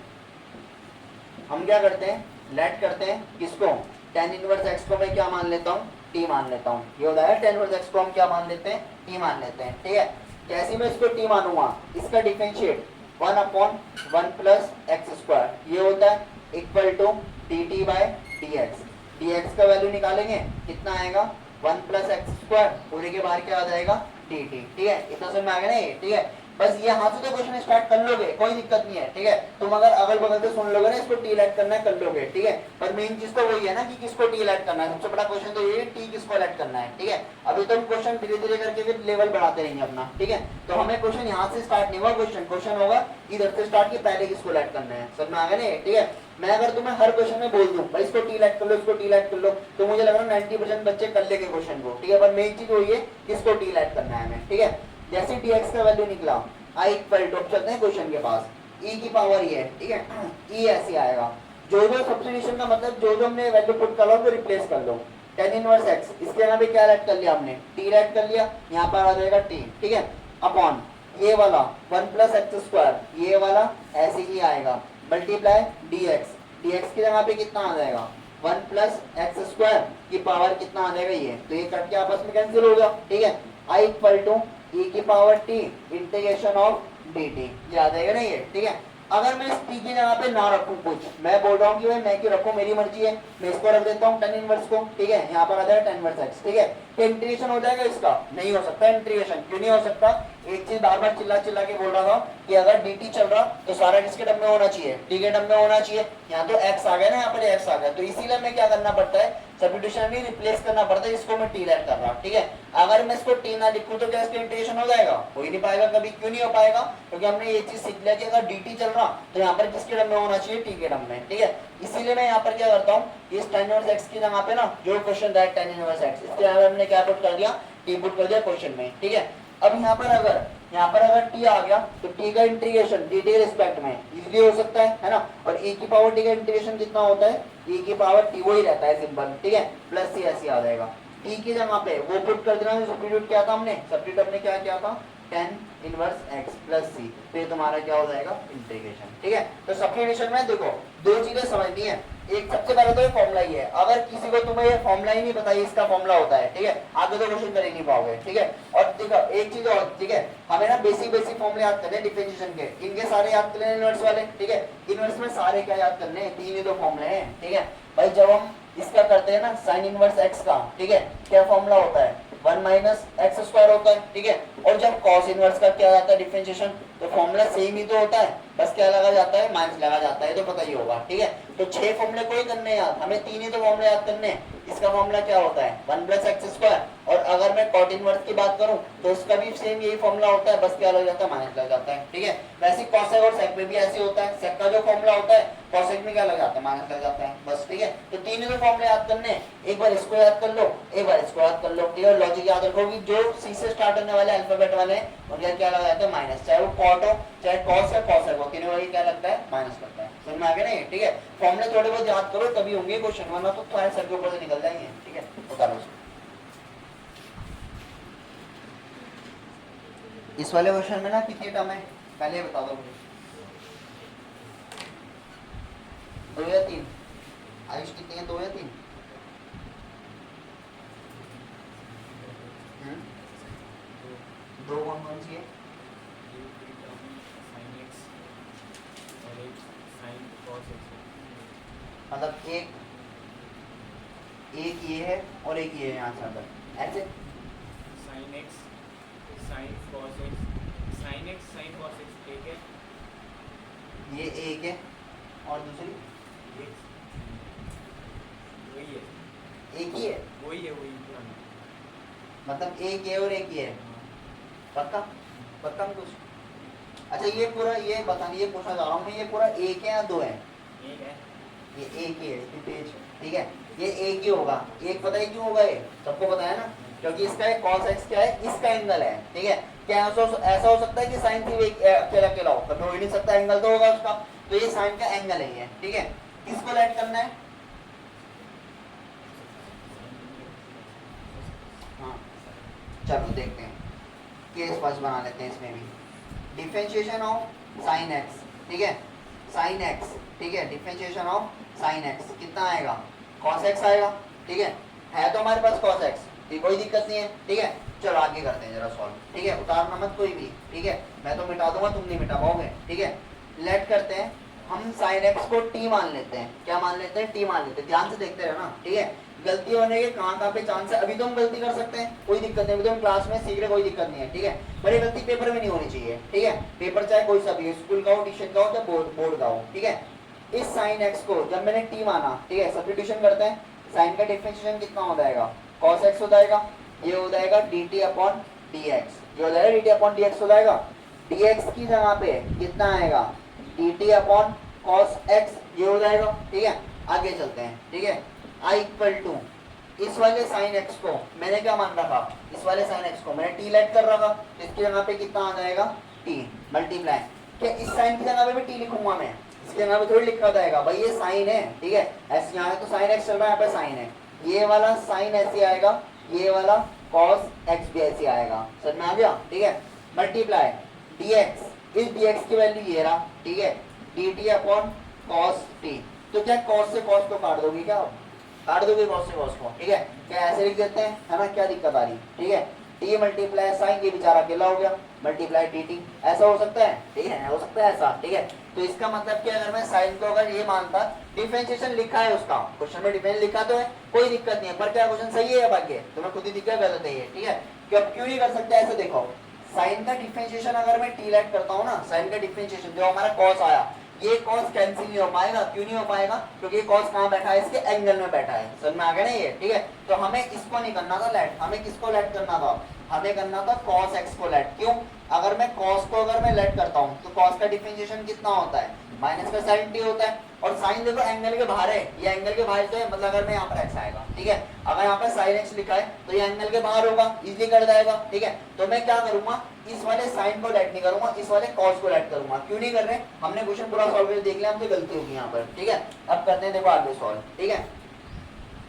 हम क्या करते हैं, लेट करते हैं किसको, tan इनवर्स x को मैं क्या मान लेता हूँ, t मान लेता हूँ। ये होता है tan इनवर्स x को हम क्या मान लेते हैं, t मान लेते हैं, ठीक है। कैसे मैं इसको t मानूंगा, इसका डिफरेंशिएट 1/1 प्लस एक्स स्क्वायर ये होता है equal to dt by dx। dx का वैल्यू निकालेंगे कितना आएगा 1 प्लस एक्स स्क्वायर, पूरे के बाहर क्या आ जाएगा dt, ठीक है। इतना समझ में आ गया ना ये, ठीक है। बस ये हाथ से तो क्वेश्चन स्टार्ट कर लोगे, कोई दिक्कत नहीं है, ठीक है। तुम अगर अगल बगल से सुन लोगे ना इसको टी लेट करना है कर लोगे, ठीक है। पर मेन चीज तो वही है ना कि किसको टी लेट करना है, सबसे बड़ा क्वेश्चन तो ये है टी किसको लेट करना है, ठीक है। अभी तो हम क्वेश्चन धीरे धीरे करके फिर लेवल बढ़ाते रहेंगे अपना, ठीक है। तो हमें क्वेश्चन यहाँ से स्टार्ट नहीं हुआ, क्वेश्चन होगा इधर से स्टार्ट, की पहले किसको लेट करना है, समझ में आ गया ना, ठीक है। मैं अगर तुम्हें हर क्वेश्चन में बोल दूं भाई इसको टी लेट कर लो, इसको टी लेट कर लो, तो मुझे लग रहा है 90% बच्चे कर लेंगे क्वेश्चन को, ठीक है। पर मेन चीज वही है किसको टी लेट करना है हमें, ठीक है। जैसे dx का वैल्यू निकला i इक्वल टू, चलते हैं क्वेश्चन के पास, e की पावर ये है, ठीक है। e ऐसे आएगा, जो सब्स्टिट्यूशन का मतलब जो हमने वैल्यू पुट कर लो तो रिप्लेस कर लो। tan इनवर्स x इसके यहाँ पे क्या लेट कर लिया हमने, t लेट कर लिया, यहाँ पर आ जाएगा t, ठीक है। अपॉन ये वाला 1 प्लस एक्स स्क्वायर, ये वाला ऐसे ही आएगा, मल्टीप्लाई dx, dx की जगह पे कितना आ जाएगा 1 प्लस एक्स स्क्वायर की पावर कितना आ जाएगा ये, तो ये कट के आपस में कैंसिल हो गया, ठीक है। i इक्वल टू e की power t integration of dt, ये आ जाएगा ना ये, ठीक है। अगर मैं इस t की जगह पे ना रखूं कुछ, मैं बोल रहा हूँ कि भाई मैं क्यों रखूं, मेरी मर्जी है, मैं इसको रख देता हूँ tan इनवर्स को, ठीक है। यहाँ पर आ जाएगा tan इनवर्स x, ठीक है। तो इंटीग्रेशन हो जाएगा इसका, नहीं हो सकता इंटीग्रेशन, क्यों नहीं हो सकता, एक चीज बार बार चिल्ला चिल्ला के बोल रहा था कि अगर dt चल रहा तो सारा किसके टर्म में होना चाहिए, t के टर्म में होना चाहिए। यहाँ तो x आ गया ना, यहाँ पर x आ गया, तो इसीलिए मैं क्या करना पड़ता है, सब्स्टिट्यूशन भी रिप्लेस करना पड़ता है, इसको मैं t लेट कर रहा, ठीक है। अगर मैं इसको t ना लिखूं तो क्या इसका इंटीग्रेशन हो जाएगा, हो ही नहीं पाएगा कभी, क्यों नहीं हो पाएगा, क्योंकि हमने ये चीज सीख लिया कि अगर dt चल रहा तो यहाँ पर किसके टर्म में होना चाहिए, t के टर्म में, ठीक है। इसीलिए मैं यहाँ पर क्या करता हूँ, इस tan इनवर्स x की जगह पे ना जो क्वेश्चन था tan इनवर्स x, इसके यहाँ हमने क्या पुट कर दिया, t पुट कर दिया क्वेश्चन में, ठीक है। अब यहाँ पर अगर t आ गया तो t का इंटीग्रेशन dt के रिस्पेक्ट में इजीली हो सकता है ना। और e की पावर t का इंटीग्रेशन कितना होता है, e की पावर t वही रहता है सिंपल, ठीक है, प्लस c ऐसे आ जाएगा। t की जगह पे वो पुट कर देना, सब्स्टिट्यूट किया था हमने, सब्स्टिट्यूट हमने क्या किया था tan inverse x plus c, तो ये तुम्हारा क्या हो जाएगा इंटीग्रेशन, ठीक है। तो सब्स्टिट्यूशन में देखो दो चीजें समझनी है, एक सबसे पहले तो ये फॉर्मूला ही है, अगर किसी को तुम्हें ये फॉर्मूला ही नहीं पता इसका फॉर्मूला होता है, ठीक है, आगे तो क्वेश्चन कर ही नहीं पाओगे, ठीक है। और देखो एक चीज और, ठीक है, हमें ना बेसिक फॉर्मूले याद करने डिफरेंशिएशन के, इनके सारे याद करने इनवर्स वाले, ठीक है। इनवर्स में सारे क्या याद करने, तीन ही तो फॉर्मूले हैं, ठीक है भाई। जब हम इसका करते हैं ना साइन इनवर्स x का, ठीक है, क्या फॉर्मूला होता है 1 माइनस एक्स स्क्वायर होता है, ठीक है। और जब कॉस इनवर्स का क्या आता है डिफरेंशिएशन, तो फॉर्मूला सेम ही तो होता है, बस क्या लगा जाता है, माइनस लगा जाता है, तो पता ही होगा, ठीक है। तो 6 फॉर्मूले कोई करने याद, हमें 3 ही तो फॉर्मूले याद करने हैं। इसका फॉर्मूला क्या होता है 1 + x², और अगर मैं कॉट इनवर्स की बात करूं तो उसका भी सेम यही फॉर्मूला होता है, बस क्या लग जाता है, माइनस लग जाता है, ठीक है। वैसे कॉसेक और सेक में भी ऐसे होता है, सेक का जो फॉर्मूला होता है कॉसेक में क्या लग जाता है, माइनस लग जाता है, बस, ठीक है। तो 3 ही तो फॉर्मूले याद करने हैं, एक बार इसको याद कर लो, एक बार इसको याद कर लो, ठीक है। लॉजिक याद रखो कि जो सी से स्टार्ट होने वाले अल्फाबेट वाले हैं उनका क्या लगा जाता है, माइनस, चाहे वो कॉट हो चाहे कॉस या कॉसेक हो, तीनों वही क्या लगता है, माइनस लगता है। समझ में आ गया नहीं, ठीक है। फॉर्मूले थोड़े बहुत याद करो तभी होंगे क्वेश्चन, वरना तो तुम्हारे सर के ऊपर से निकल जाएंगे, ठीक है। बता लो इस वाले क्वेश्चन में ना कितनी टर्म है, पहले बता दो मुझे, 2 या 3? आयुष कितनी है, 2 या 3? दो कौन कौन सी है? मतलब एक ये है और एक ये है यहाँ से अंदर, ऐसे sin x sin cos x sin x sin cos x एक है, ये एक है और दूसरी वही है, एक ही है, वही है, वही पुराना। मतलब एक ये और एक ये है, पक्का पक्का कुछ? अच्छा ये पूरा, ये बतानी, ये पूछना चाह रहा हूँ मैं, ये पूरा एक है या दो है? एक है, ये एक ही है, पेज, ठीक है, ये एक ही होगा। एक पता है क्यों होगा, ये सबको पता है ना, क्योंकि इसका एक cos x क्या है, इसका एंगल है, ठीक है। क्या ऐसा हो सकता है कि साइन थी अकेला अकेला हो, कभी हो ही नहीं सकता, एंगल तो होगा उसका, तो ये साइन का एंगल है ये, ठीक है। किसको लेट करना है? हाँ चलो देखते हैं, केस फर्स्ट बना लेते हैं इसमें भी। डिफरेंशिएशन ऑफ साइन एक्स, ठीक है, साइन एक्स, ठीक है, डिफरेंशिएशन ऑफ साइन एक्स कितना आएगा, cos x आएगा, ठीक है तो हमारे पास cos x, कोई दिक्कत नहीं है, ठीक है। चलो आगे करते हैं जरा सॉल्व, ठीक है, उतारना मत कोई भी, ठीक है, मैं तो मिटा दूंगा, तुम नहीं मिटा पाओगे, ठीक है। लेट करते हैं हम साइन एक्स को t मान लेते हैं, क्या मान लेते हैं, t मान लेते हैं, ध्यान से देखते रहना, ठीक है। गलती होने के कहाँ पे चांस है, अभी तो हम गलती कर सकते हैं, कोई दिक्कत नहीं, अभी तो हम क्लास में सीख रहे, कोई दिक्कत नहीं है, ठीक है। पर ये गलती पेपर में नहीं होनी चाहिए, ठीक है। पेपर चाहे कोई सा भी, स्कूल का हो, ट्यूशन का हो, या बोर्ड का हो, ठीक है। इस साइन एक्स को जब मैंने t माना, ठीक है, सब्स्टिट्यूशन करते हैं, साइन का डिफरेंशिएशन कितना हो जाएगा, cos x हो जाएगा, ये हो जाएगा dt/dx, ये हो जाएगा dt/dx हो जाएगा, dx की जगह पे कितना आएगा, dt/cos x, ये हो जाएगा, ठीक है। आगे चलते हैं, ठीक है। I = इस वाले साइन x को मैंने क्या मान रखा, इस वाले साइन x को मैंने t लेट कर रखा, इसकी जगह पे कितना आ जाएगा, t मल्टीप्लाई, क्या इस साइन की जगह पे भी t लिखूंगा मैं, इसके जगह पे थोड़ी लिखा जाएगा, भाई ये साइन है, ठीक है, ऐसे यहाँ तो साइन x चल रहा है, यहाँ पे साइन है, ये वाला साइन ऐसे आएगा, ये वाला cos x भी ऐसे आएगा, समझ में आ गया, ठीक है। मल्टीप्लाई dx, इस dx की वैल्यू ये रहा, ठीक है, dt/cos t, तो क्या cos से cos को काट दोगे, क्या काट दोगे cos से cos को, ठीक है, क्या ऐसे लिख देते हैं, है ना, क्या दिक्कत आ रही, ठीक है। t मल्टीप्लाई साइन, ये बेचारा अकेला हो गया, मल्टीप्लाई dt, ऐसा हो सकता है, ठीक है, हो सकता है ऐसा, ठीक है। तो इसका मतलब कि अगर मैं साइन को अगर ये मानता, डिफरेंशिएशन लिखा है उसका क्वेश्चन में, डिफरेंस लिखा तो है, कोई दिक्कत नहीं है, पर क्या क्वेश्चन सही है या भाग्य, तो मैं खुद ही दिक्कत गलत है ये, ठीक है। क्यों नहीं कर सकते, ऐसे देखो, साइन का डिफरेंशिएशन अगर मैं t लेट करता हूँ ना, साइन का डिफरेंशिएशन जो हमारा cos आया, ये cos कैंसिल नहीं हो पाएगा, क्यों नहीं हो पाएगा, क्योंकि ये cos कहाँ बैठा है, इसके एंगल में बैठा है, समझ में आ गया ना ये, ठीक है। तो हमें इसको नहीं करना था लेट, हमें किसको लेट करना था, हमें करना था cos x को लेट, क्यों, अगर मैं cos को अगर मैं लेट करता हूँ तो cos का डिफरेंशिएशन कितना होता है, माइनस का sin t होता है, और साइन देखो एंगल के बाहर है, ये एंगल के बाहर तो है, मतलब अगर मैं यहाँ पर x आएगा, ठीक है, अगर यहाँ पर sin x लिखा है तो ये एंगल के बाहर होगा, इजीली कट जाएगा, ठीक है। तो मैं क्या करूंगा, इस वाले साइन को लेट नहीं करूंगा, इस वाले cos को लेट करूंगा, क्यों नहीं कर रहे, हमने क्वेश्चन पूरा सॉल्व करके देख लिया, हमसे गलती होगी यहाँ पर, ठीक है। अब करते हैं देखो आगे सॉल्व, ठीक है।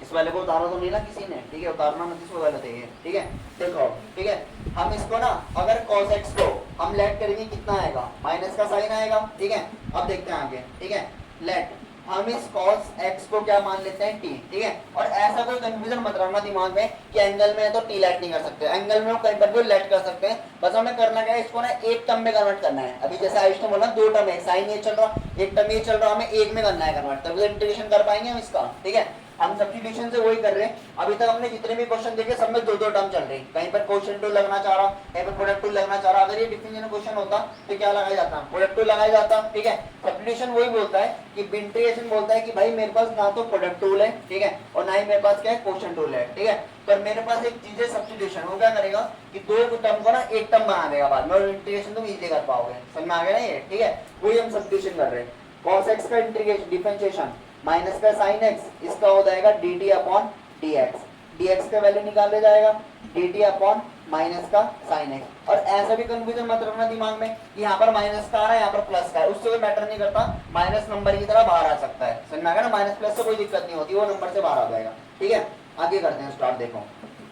इस वाले को उतारा तो नहीं ना किसी ने, ठीक है, उतारना मत, इसको गलत है ये, ठीक है। देखो, ठीक है, हम इसको ना अगर cos x को हम लेट करेंगे कितना आएगा, माइनस का साइन आएगा, ठीक है। अब देखते हैं आगे, ठीक है, लेट हम इस cos x को क्या मान लेते हैं, t, ठीक है। और ऐसा कोई कंफ्यूजन मत रखना दिमाग में कि एंगल में तो t लेट नहीं कर सकते, एंगल में कहीं पर भी लेट कर सकते हैं, बस हमें करना क्या है, इसको ना एक टर्म में कन्वर्ट करना है। अभी जैसे आयुष ने बोला 2 टर्म है, साइन ये चल रहा, एक टर्म ये चल रहा, हमें एक में करना है कन्वर्ट, तभी तो इंटीग्रेशन कर पाएंगे हम इसका, ठीक है। हम सब्स्टिट्यूशन से वही कर रहे हैं। अभी तक हमने जितने भी क्वेश्चन देखे सब में दो दो टर्म चल रही, कहीं पर क्वेश्चन टू लगना चाह रहा, कहीं पर प्रोडक्ट टू लगना चाह रहा। अगर ये डिफरेंशियल क्वेश्चन होता तो क्या लगाया जाता, प्रोडक्ट टू लगाया जाता, ठीक है। सब्स्टिट्यूशन वही बोलता है कि इंटीग्रेशन बोलता है कि भाई मेरे पास ना तो प्रोडक्ट टूल है, ठीक है, और ना ही मेरे पास क्या है क्वेश्चन टूल है, ठीक है। पर मेरे पास एक चीज है सब्स्टिट्यूशन, वो क्या करेगा कि दो टर्म को ना एक टर्म बना देगा बाद में, और इंटीग्रेशन तुम इजीली कर पाओगे। समझ में आ गया ना ये, ठीक है। वही हम सब्स्टिट्यूशन कर रहे हैं। cos x का इंटीग्रेशन डिफरेंशिएशन माइनस का sin x, इसका हो जाएगा dt अपॉन dx, dx का वैल्यू निकाले जाएगा dt अपॉन माइनस का sin x। और ऐसा भी कंफ्यूजन मत रखना दिमाग में कि यहाँ पर माइनस का आ रहा है, यहाँ पर प्लस का है, उससे कोई मैटर नहीं करता, माइनस नंबर की तरह बाहर आ सकता है। समझ में आ गया ना, माइनस प्लस से कोई दिक्कत नहीं होती, वो नंबर से बाहर आ जाएगा, ठीक है। आगे करते हैं स्टार्ट। देखो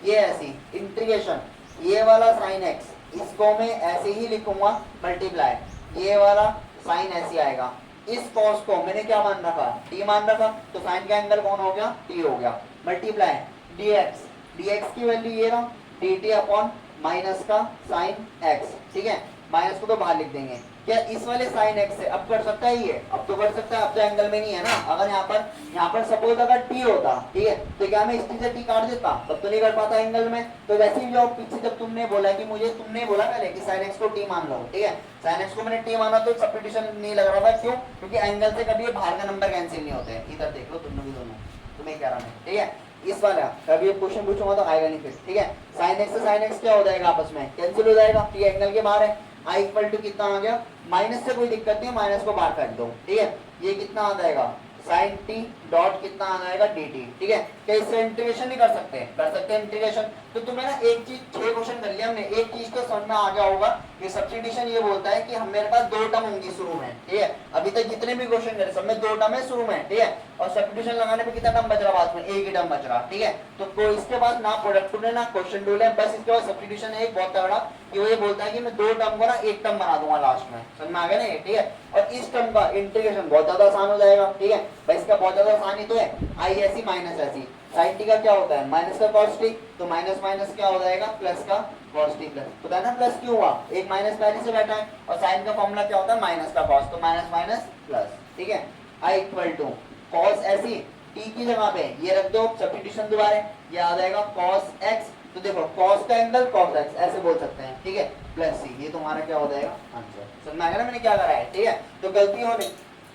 ये ऐसी इंटीग्रेशन, ये वाला sin x इसको मैं ऐसे ही लिखूंगा मल्टीप्लाई, ये वाला साइन ऐसे आएगा। इस कॉस को मैंने क्या मान रखा, t मान रखा, तो साइन का एंगल कौन हो गया, t हो गया। मल्टीप्लाई dx, dx की वैल्यू ये रहा dt अपॉन माइनस का साइन x, ठीक है। माइनस को तो बाहर लिख देंगे। क्या इस वाले साइन x से अब कर सकता है ये, अब तो कर सकता है, अब तो एंगल में नहीं है ना। अगर यहाँ पर सपोज अगर t होता, ठीक है, तो क्या मैं इस t से t काट देता, तब तो नहीं कर पाता एंगल में। तो वैसे ही जो पीछे जब तुमने बोला कि मुझे, तुमने बोला पहले कि sin x को t मान लो, ठीक है, sin x को मैंने t माना तो सब्स्टिट्यूशन नहीं लग रहा था, क्यों, क्योंकि एंगल से कभी बाहर का नंबर कैंसिल नहीं होते। इधर देख लो तुम भी दोनों, तुम्हें कह रहा मैं, ठीक है। इस वाला कभी क्वेश्चन पूछूंगा तो आएगा नहीं फिर, ठीक है। sin x से sin x क्या हो जाएगा, आपस में कैंसिल हो जाएगा, t एंगल के बाहर है। i इक्वल टू कितना आ गया, माइनस से कोई दिक्कत नहीं है, माइनस को बाहर काट दो, ठीक है। ये कितना आ जाएगा sin t डॉट कितना आ जाएगा dt, ठीक है। क्या इससे इंटीग्रेशन नहीं कर सकते, कर सकते हैं इंटीग्रेशन। तो तुम्हें ना एक चीज, 6 क्वेश्चन कर लिया हमने, एक चीज तो समझ में आ गया होगा कि सब्स्टिट्यूशन ये बोलता है कि हम, मेरे पास दो टर्म होंगी शुरू में, ठीक है। अभी तक जितने भी क्वेश्चन करे सब में दो टर्म है शुरू में, ठीक है। और सब्स्टिट्यूशन लगाने पे कितना टर्म बच रहा बाद में, एक ही टर्म बच रहा, ठीक है। तो कोई इसके पास ना प्रोडक्ट टूल है ना क्वेश्चन टूल है, बस इसके बाद सब्स्टिट्यूशन है एक बहुत तगड़ा कि वो ये बोलता है कि मैं दो टर्म को ना एक टर्म बना दूंगा लास्ट में। समझ में आ गया ना ये, ठीक है। और इस टर्म का इंटीग्रेशन बहुत ज्यादा आसान हो जाएगा, ठीक है भाई। इसका बहुत ज्यादा आसान ही तो है, आई ऐसी माइनस ऐसी, साइन टी का क्या होता है माइनस का कॉस टी, तो माइनस माइनस क्या हो जाएगा प्लस का कॉस टी प्लस। पता है ना प्लस क्यों हुआ, एक माइनस पहले से बैठा है, और साइन का फॉर्मूला क्या होता है माइनस का कॉस, तो माइनस माइनस प्लस, ठीक है। आई इक्वल टू कॉस ऐसी टी की जगह पे ये रख दो, सब्स्टिट्यूशन दोबारा, ये आ जाएगा कॉस एक्स, तो देखो कॉस का एंगल कॉस एक्स ऐसे बोल सकते हैं, ठीक है, प्लस सी, ये तुम्हारा क्या हो जाएगा आंसर। समझ में आ गया ना मैंने क्या करा है, ठीक है। तो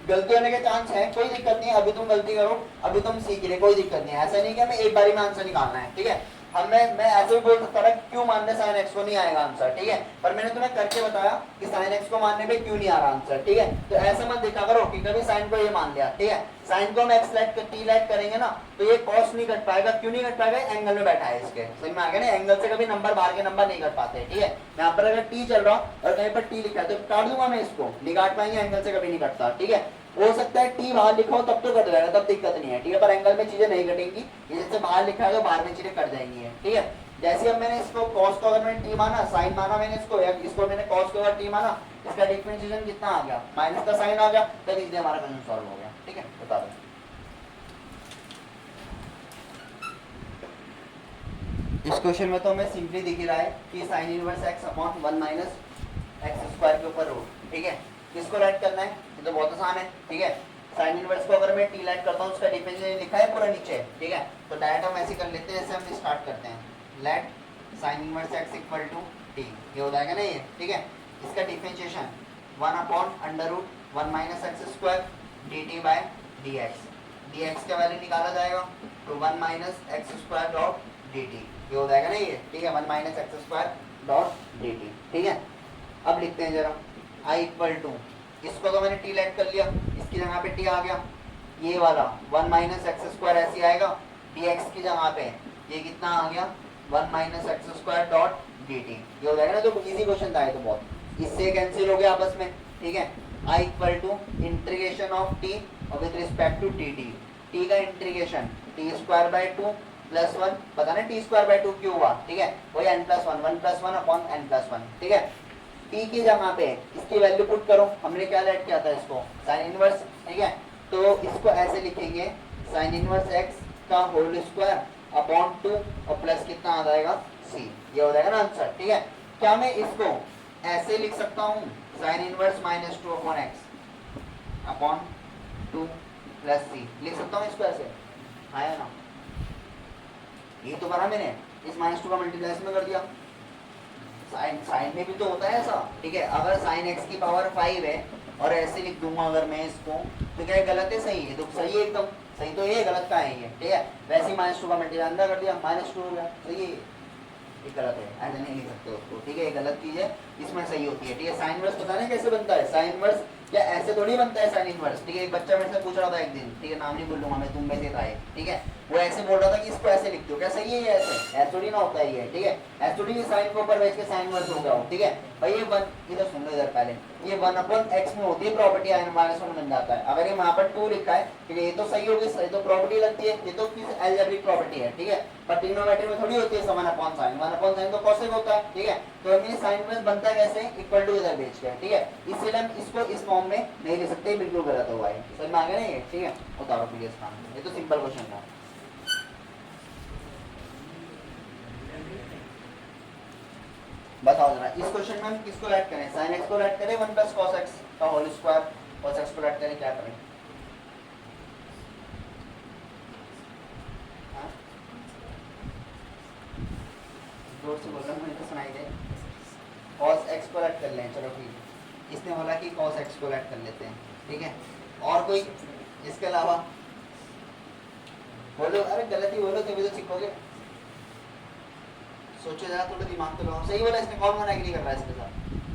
गलती होने के चांस है, कोई दिक्कत नहीं है, अभी तुम गलती करो, अभी तुम सीख रहे, कोई दिक्कत नहीं है। ऐसा नहीं कि हमें एक बारी में आंसर निकालना है, ठीक है। मैं ऐसे भी बोल सकता था क्यों मानने sin x को नहीं आएगा आंसर, ठीक है, पर मैंने तुम्हें करके बताया कि sin x को मानने पे क्यों नहीं आ रहा आंसर, ठीक है। तो ऐसा मत देखा करो कि कभी sin को ये मान लिया, ठीक है। sin को हम x लेट कर t लेट करेंगे ना, तो ये cos नहीं कट पाएगा, क्यों नहीं कट पाएगा, एंगल में बैठा है इसके। समझ में आ गया ना, एंगल से कभी नंबर बाहर के नंबर नहीं कट पाते, ठीक है। यहाँ पर अगर t चल रहा और कहीं पर t लिखा है तो काट दूंगा मैं इसको, नहीं काट पाएंगे, एंगल से कभी नहीं कटता, ठीक है। हो सकता है टी बाहर लिखा हो तब तो कट जाएगा, तब दिक्कत नहीं है, ठीक है, पर एंगल में चीजें नहीं कटेंगी, ये जैसे बाहर लिखा है तो बाहर में चीजें कट जाएंगी, ठीक है। जैसे अब मैंने इसको cos को अगर मैंने t माना, sin माना मैंने इसको, या इसको मैंने cos को अगर t माना, इसका डिफरेंशिएशन कितना आ गया माइनस का sin आ गया, तब इसलिए हमारा क्वेश्चन सॉल्व हो गया, ठीक है। बता दो इस क्वेश्चन में तो हमें सिंपली दिख ही रहा है कि sin inverse x upon 1 minus x square के ऊपर रूट, ठीक है। किसको राइट करना है, ये तो बहुत आसान है, ठीक है। sin इनवर्स को अगर मैं t राइट करता हूँ, उसका डिफरेंशिएशन लिखा है पूरा नीचे, ठीक है। तो डायरेक्ट हम ऐसे कर लेते हैं, जैसे हम स्टार्ट करते हैं, let sin inverse x equal to t, ये हो जाएगा ना ये, ठीक है। इसका differentiation 1 upon under root 1 minus x square dt by dx, dx का वैल्यू निकाला जाएगा, तो 1 minus x square dot dt, ये हो जाएगा ना ये, ठीक है, 1 minus x square dot dt, ठीक है। अब लिखते हैं जरा i इक्वल टू, इसको तो मैंने t लेट कर लिया, इसकी जगह पे t आ गया, ये वाला 1 माइनस एक्स स्क्वायर ऐसे आएगा, dx की जगह पे ये कितना आ गया 1 minus x square dot dt, ये हो जाएगा ना। तो इजी क्वेश्चन था ये तो बहुत, इससे कैंसिल हो गया आपस में, ठीक है। i equal to integration of t with respect to dt, t का integration t square by 2 plus 1, पता ना t स्क्वायर बाय 2 क्यों हुआ, ठीक है, वही n plus 1, 1 plus 1 upon n plus 1, ठीक है। t की जगह पे इसकी वैल्यू पुट करो, हमने क्या लेट किया था इसको sin इनवर्स, ठीक है। तो इसको ऐसे लिखेंगे sin इनवर्स x का होल स्क्वायर अपॉन 2 और प्लस कितना आ जाएगा c, ये हो जाएगा ना आंसर, ठीक है। क्या मैं इसको ऐसे लिख सकता हूँ sin inverse minus 2 upon x upon 2 plus c, लिख सकता हूँ इसको ऐसे, आया ना, ये तो करा मैंने, इस -2 का मल्टीप्लाई इसमें कर दिया। साइन में भी तो होता है ऐसा, ठीक है। अगर साइन x की पावर 5 है और ऐसे लिख दूंगा अगर मैं इसको, तो क्या ये गलत है सही है? तो सही है, एकदम सही तो ये, गलत का है ये, ठीक है। वैसे ही -2 का मल्टीप्लाई अंदर कर दिया, -2 हो गया, सही है। ये गलत है, ऐसे नहीं लिख सकते उसको, ठीक है। ये गलत चीज है, इसमें सही होती है, ठीक है। साइन इनवर्स पता नहीं कैसे बनता है साइन इनवर्स, क्या ऐसे थोड़ी बनता है साइन इनवर्स, ठीक है। एक बच्चा मेरे से पूछ रहा था एक दिन, ठीक है, नाम नहीं बोलूंगा मैं, तुम में से था एक, ठीक है। वो ऐसे बोल रहा था कि इसको ऐसे लिख दो, क्या सही है ये? ऐसे थोड़ी ना होता है ये, ठीक है। ऐसे थोड़ी साइन के ऊपर बैठ के साइन इनवर्स हो गया, ठीक है भाई। ये वन, इधर सुन लो इधर पहले, ये 1/x में होती है प्रॉपर्टी, -1 बन जाता है। अगर ये वहां पर 2 लिखा है, ठीक है, ये तो सही होगी, सही तो प्रॉपर्टी लगती है, ये तो अलजेब्रिक प्रॉपर्टी है, ठीक है। पर ट्रिग्नोमेट्री में थोड़ी होती है 1/sin, 1/sin तो cosec होता है, ठीक है। तो ये साइन इनवर्स बनता है कैसे? इक्वल टू इधर भेज के, ठीक है। इसलिए हम इसको इस फॉर्म में नहीं लिख सकते, बिल्कुल गलत होगा ये, समझ में आ गया ना ये, ठीक है। उतारो प्लीज काम, ये तो सिंपल क्वेश्चन था। बताओ जरा, इस क्वेश्चन में हम किसको ऐड करें? sin x को ऐड करें 1 + cos x का होल स्क्वायर, cos x को ऐड करें, क्या करें? हाँ? जोर से बोल रहा हूँ, मुझे तो सुनाई दे। cos x को ऐड कर लें, चलो ठीक है। इसने बोला कि cos x को ऐड कर लेते हैं, ठीक है। और कोई इसके अलावा बोलो, अरे गलत ही बोलो तभी तो सीखोगे। सोचो जरा, थोड़ा दिमाग तो लगाओ। सही बोला इसने, कौन एग्री कर रहा है इसके साथ?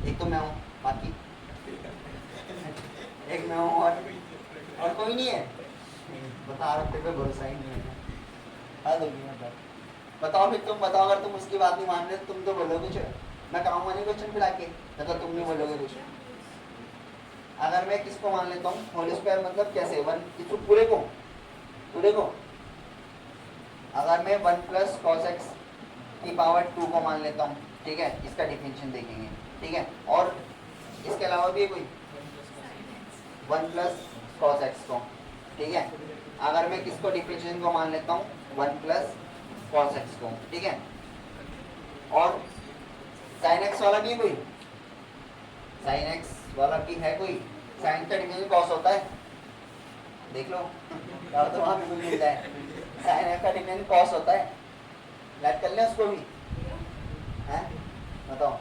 एक तो मैं हूँ, बाकी एक मैं हूँ और कोई नहीं है। बता रहा तेरे पे भरोसा ही नहीं है। हाँ मतलब बताओ फिर, तुम बताओ। अगर तुम उसकी बात नहीं मान रहे तुम तो बोलोगे कुछ, मैं कराऊंगा नहीं क्वेश्चन फिर आके, तो तुम नहीं बोलोगे कुछ। अगर मैं किसको मान लेता हूँ होल स्क्वायर, मतलब कैसे? 1 इसको पूरे को अगर मैं 1 + cos x की पावर 2 को मान लेता हूँ, ठीक है, इसका डिफिनेशन देखेंगे, ठीक है। और इसके अलावा भी कोई 1 + cos x को, ठीक है। अगर मैं किसको डिफिनेशन को मान लेता हूँ 1 + cos x को, ठीक है। और sin x वाला भी कोई, sin x वाला भी है कोई। sin का डिफिनेशन cos होता है, देख लो या तो वहाँ बिल्कुल मिल जाए। sin x का डिफिनेशन cos होता है, ऐड कर ले उसको भी, हैं? बताओ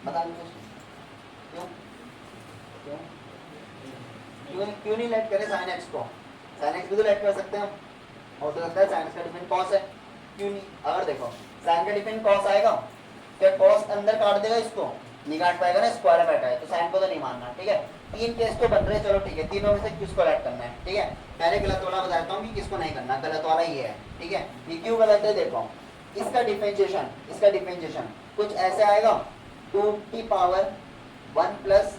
मुझे, क्यों क्यों क्यों क्यों नहीं ऐड करें sin x को? sin x भी तो ऐड कर सकते हैं हम, हो तो सकता है sin x का डिफरेंट cos है, क्यों नहीं? अगर देखो sin का डिफरेंट cos आएगा, क्या cos अंदर काट देगा इसको? नहीं काट पाएगा ना, स्क्वायर बैठा है, तो sin को तो नहीं मानना, ठीक है। 3 केस तो बन रहे, चलो ठीक है, तीनों में से किसको ऐड करना है, ठीक है। पहले गलत वाला बताता हूँ कि किसको नहीं करना, गलत वाला ये है, ठीक है। ये क्यों गलत है देखो, इसका डिफरेंशिएशन कुछ ऐसे आएगा, 2 की पावर 1 +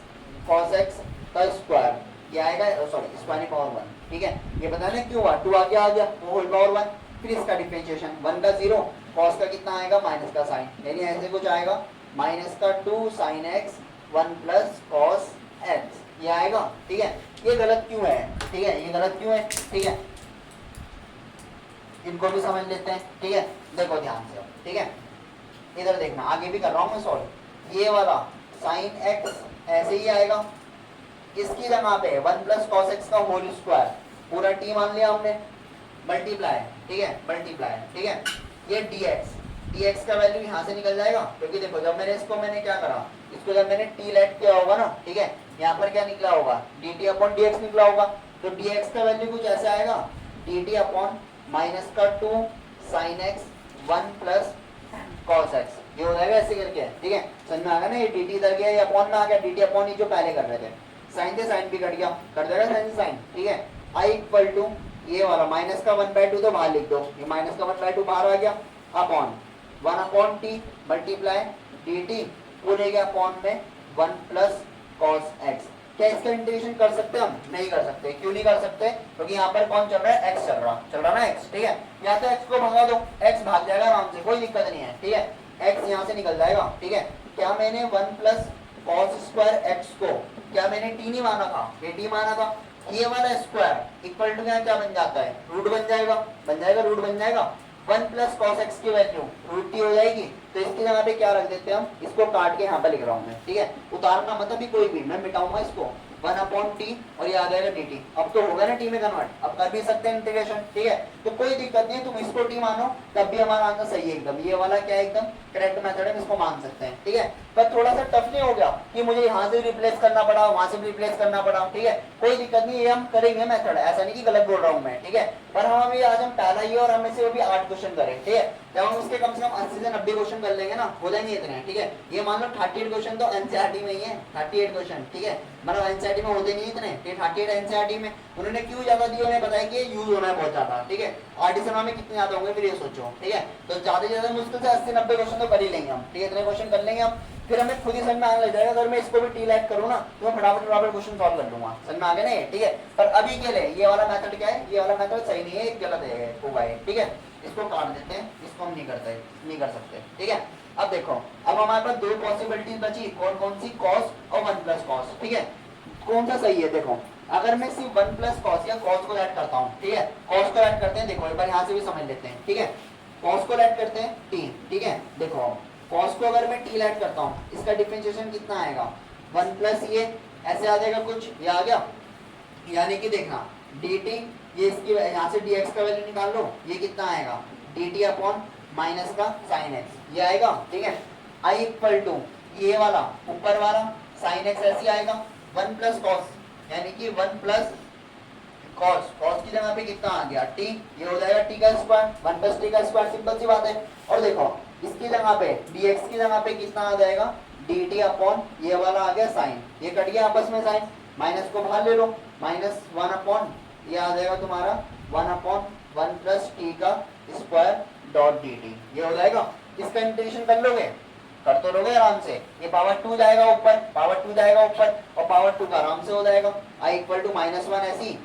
cos x का स्क्वायर, ये आएगा, सॉरी स्क्वायर की पावर 1, ठीक है। ये बताना क्यों हुआ, 2 आ गया तो होल पावर 1। फिर इसका डिफरेंशिएशन 1 का 0, cos का कितना आएगा माइनस का साइन, यानी ऐसे कुछ आएगा -2 sin x 1 + cos x, ये आएगा, ठीक है। ये गलत क्यों है, ठीक है, ये गलत क्यों है, ठीक है। इनको भी समझ लेते हैं, ठीक है। देखो ध्यान से, ठीक है, इधर देखना, आगे भी कर रहा हूँ मैं सॉल्व। ये वाला sin x ऐसे ही आएगा, इसकी जगह पे 1 + cos x का होल स्क्वायर, पूरा t मान लिया हमने, मल्टीप्लाई, ठीक है, मल्टीप्लाई, ठीक है। ये dx का वैल्यू यहाँ से निकल जाएगा, क्योंकि देखो जब मैंने क्या करा, इसको जब मैंने t लेट किया होगा ना, ठीक है, यहाँ पर क्या निकला होगा, dt/dx निकला होगा। तो dx का वैल्यू कुछ ऐसे आएगा, dt/-2 sin x 1 + cos x, ये हो जाएगा ऐसे करके, ठीक है। समझ में आ गया ना, ये dt इधर गया, ये अपॉन में आ गया, dt/, जो पहले कर रहे थे, साइन से साइन भी कट गया, कर देगा साइन से साइन, ठीक है। i = ये वाला -1/2 तो बाहर लिख दो, ये -1/2 बाहर आ गया, अपॉन 1/t मल्टीप्लाई dt पूरे के अपॉन में 1 + cos x। क्या इसका इंटीग्रेशन कर सकते हैं हम? नहीं कर सकते। क्यों नहीं कर सकते? क्योंकि यहाँ पर कौन चल रहा है, x चल रहा ना, x, ठीक है। या तो x को भगा दो, x भाग जाएगा आराम से, कोई दिक्कत नहीं है, ठीक है। x यहाँ से निकल जाएगा, ठीक है। क्या मैंने 1 + cos² x को क्या मैंने t नहीं माना था, ये t माना था। ये वाला स्क्वायर इक्वल टू क्या बन जाता है, रूट बन जाएगा, रूट बन जाएगा। 1 + cos x की वैल्यू √t हो जाएगी, तो इसकी जगह पे क्या रख देते हैं हम, इसको काट के यहाँ पे लिख रहा हूँ मैं, ठीक है। उतारना मतलब भी कोई भी, मैं मिटाऊंगा इसको, वन अपॉन टी और ये आ जाएगा डी टी। अब तो होगा ना टी में कन्वर्ट, अब कर भी सकते हैं इंटीग्रेशन, ठीक है। तो कोई दिक्कत नहीं है, तुम इसको टी मानो तब भी हमारा आंसर सही है एकदम। ये वाला क्या है एकदम करेक्ट मेथड है, इसको मान सकते हैं, ठीक है। पर थोड़ा सा टफ नहीं हो गया कि मुझे यहाँ से रिप्लेस करना पड़ा वहां से रिप्लेस करना पड़ा, ठीक है। कोई दिक्कत नहीं, ये हम करेंगे मेथड, ऐसा नहीं कि गलत बोल रहा हूँ मैं, ठीक है। पर हम अभी आज हम पहला ही और हमें से भी 8 क्वेश्चन करें, ठीक है। जब हम उसके कम से कम 80 से 90 क्वेश्चन कर लेंगे ना, हो जाएंगे इतने, ठीक है। ये मान लो 38 क्वेश्चन तो एनसीईआरटी में ही है, 38 क्वेश्चन, ठीक है। मतलब एनसीईआरटी में होते नहीं इतने, 38 एनसीईआरटी में उन्होंने क्यों ज्यादा दिए, उन्हें पता है कि यूज होना है बहुत ज्यादा, ठीक है। आर्टिसन में कितने ज्यादा होंगे फिर ये सोचो, ठीक है। तो ज्यादा से ज्यादा मुश्किल से 80-90 क्वेश्चन तो कर ही लेंगे हम, ठीक है। इतने क्वेश्चन कर लेंगे हम, फिर हमें खुद ही समझ में आने लग जाएगा। अगर मैं इसको भी टी लैट करूँ ना तो मैं फटाफट क्वेश्चन सॉल्व कर लूंगा, समझ में आ गया ना, ठीक है। पर अभी के लिए ये वाला मेथड क्या है, ये वाला मेथड सही नहीं है, गलत है, होगा ये, ठीक है। इसको काट देते हैं, इसको हम नहीं करते, नहीं कर सकते, ठीक है। अब देखो, अब हमारे पास दो पॉसिबिलिटीज बची, कौन कौन सी, कॉस और 1 प्लस कॉस, ठीक है। कौन सा सही है देखो, अगर मैं सिर्फ 1 प्लस कॉस या कॉस को ऐड करता हूँ, ठीक है। कॉस को ऐड करते हैं, देखो एक बार यहाँ से भी समझ लेते हैं, ठीक है। कॉस को ऐड करते हैं टी, ठीक है। देखो कॉस को अगर मैं टी ऐड करता हूँ, इसका डिफरेंशिएशन कितना आएगा, 1 प्लस ये ऐसे आ जाएगा कुछ, ये आ गया, यानी कि देखना डी टी, ये इसकी यहाँ से डी एक्स का वैल्यू निकाल लो, ये कितना आएगा, डी टी अपॉन माइनस का साइन एक्स, ये आएगा, ठीक है। आई इक्वल टू ये वाला ऊपर वाला साइन एक्स ऐसे आएगा, 1 प्लस कॉस, यानी कि 1 प्लस कॉस, कॉस की जगह पे कितना आ गया टी, ये हो जाएगा टी का स्क्वायर, 1 प्लस टी का स्क्वायर, सिंपल सी बात है। और देखो इसकी जगह पे dx की जगह पे कितना आ जाएगा, dt अपॉन ये वाला आ गया साइन, ये कट गया आपस में साइन, माइनस को बाहर ले लो, माइनस 1 अपॉन ये आ जाएगा तुम्हारा 1 अपॉन 1 प्लस टी का स्क्वायर डॉट dt, ये हो जाएगा। इसका इंटीग्रेशन कर लोगे, कर तो लोगे आराम से, ये पावर 2 जाएगा ऊपर, पावर 2 जाएगा ऊपर और पावर 2 का आराम से हो जाएगा, आई इक्वल टू -1 ऐसी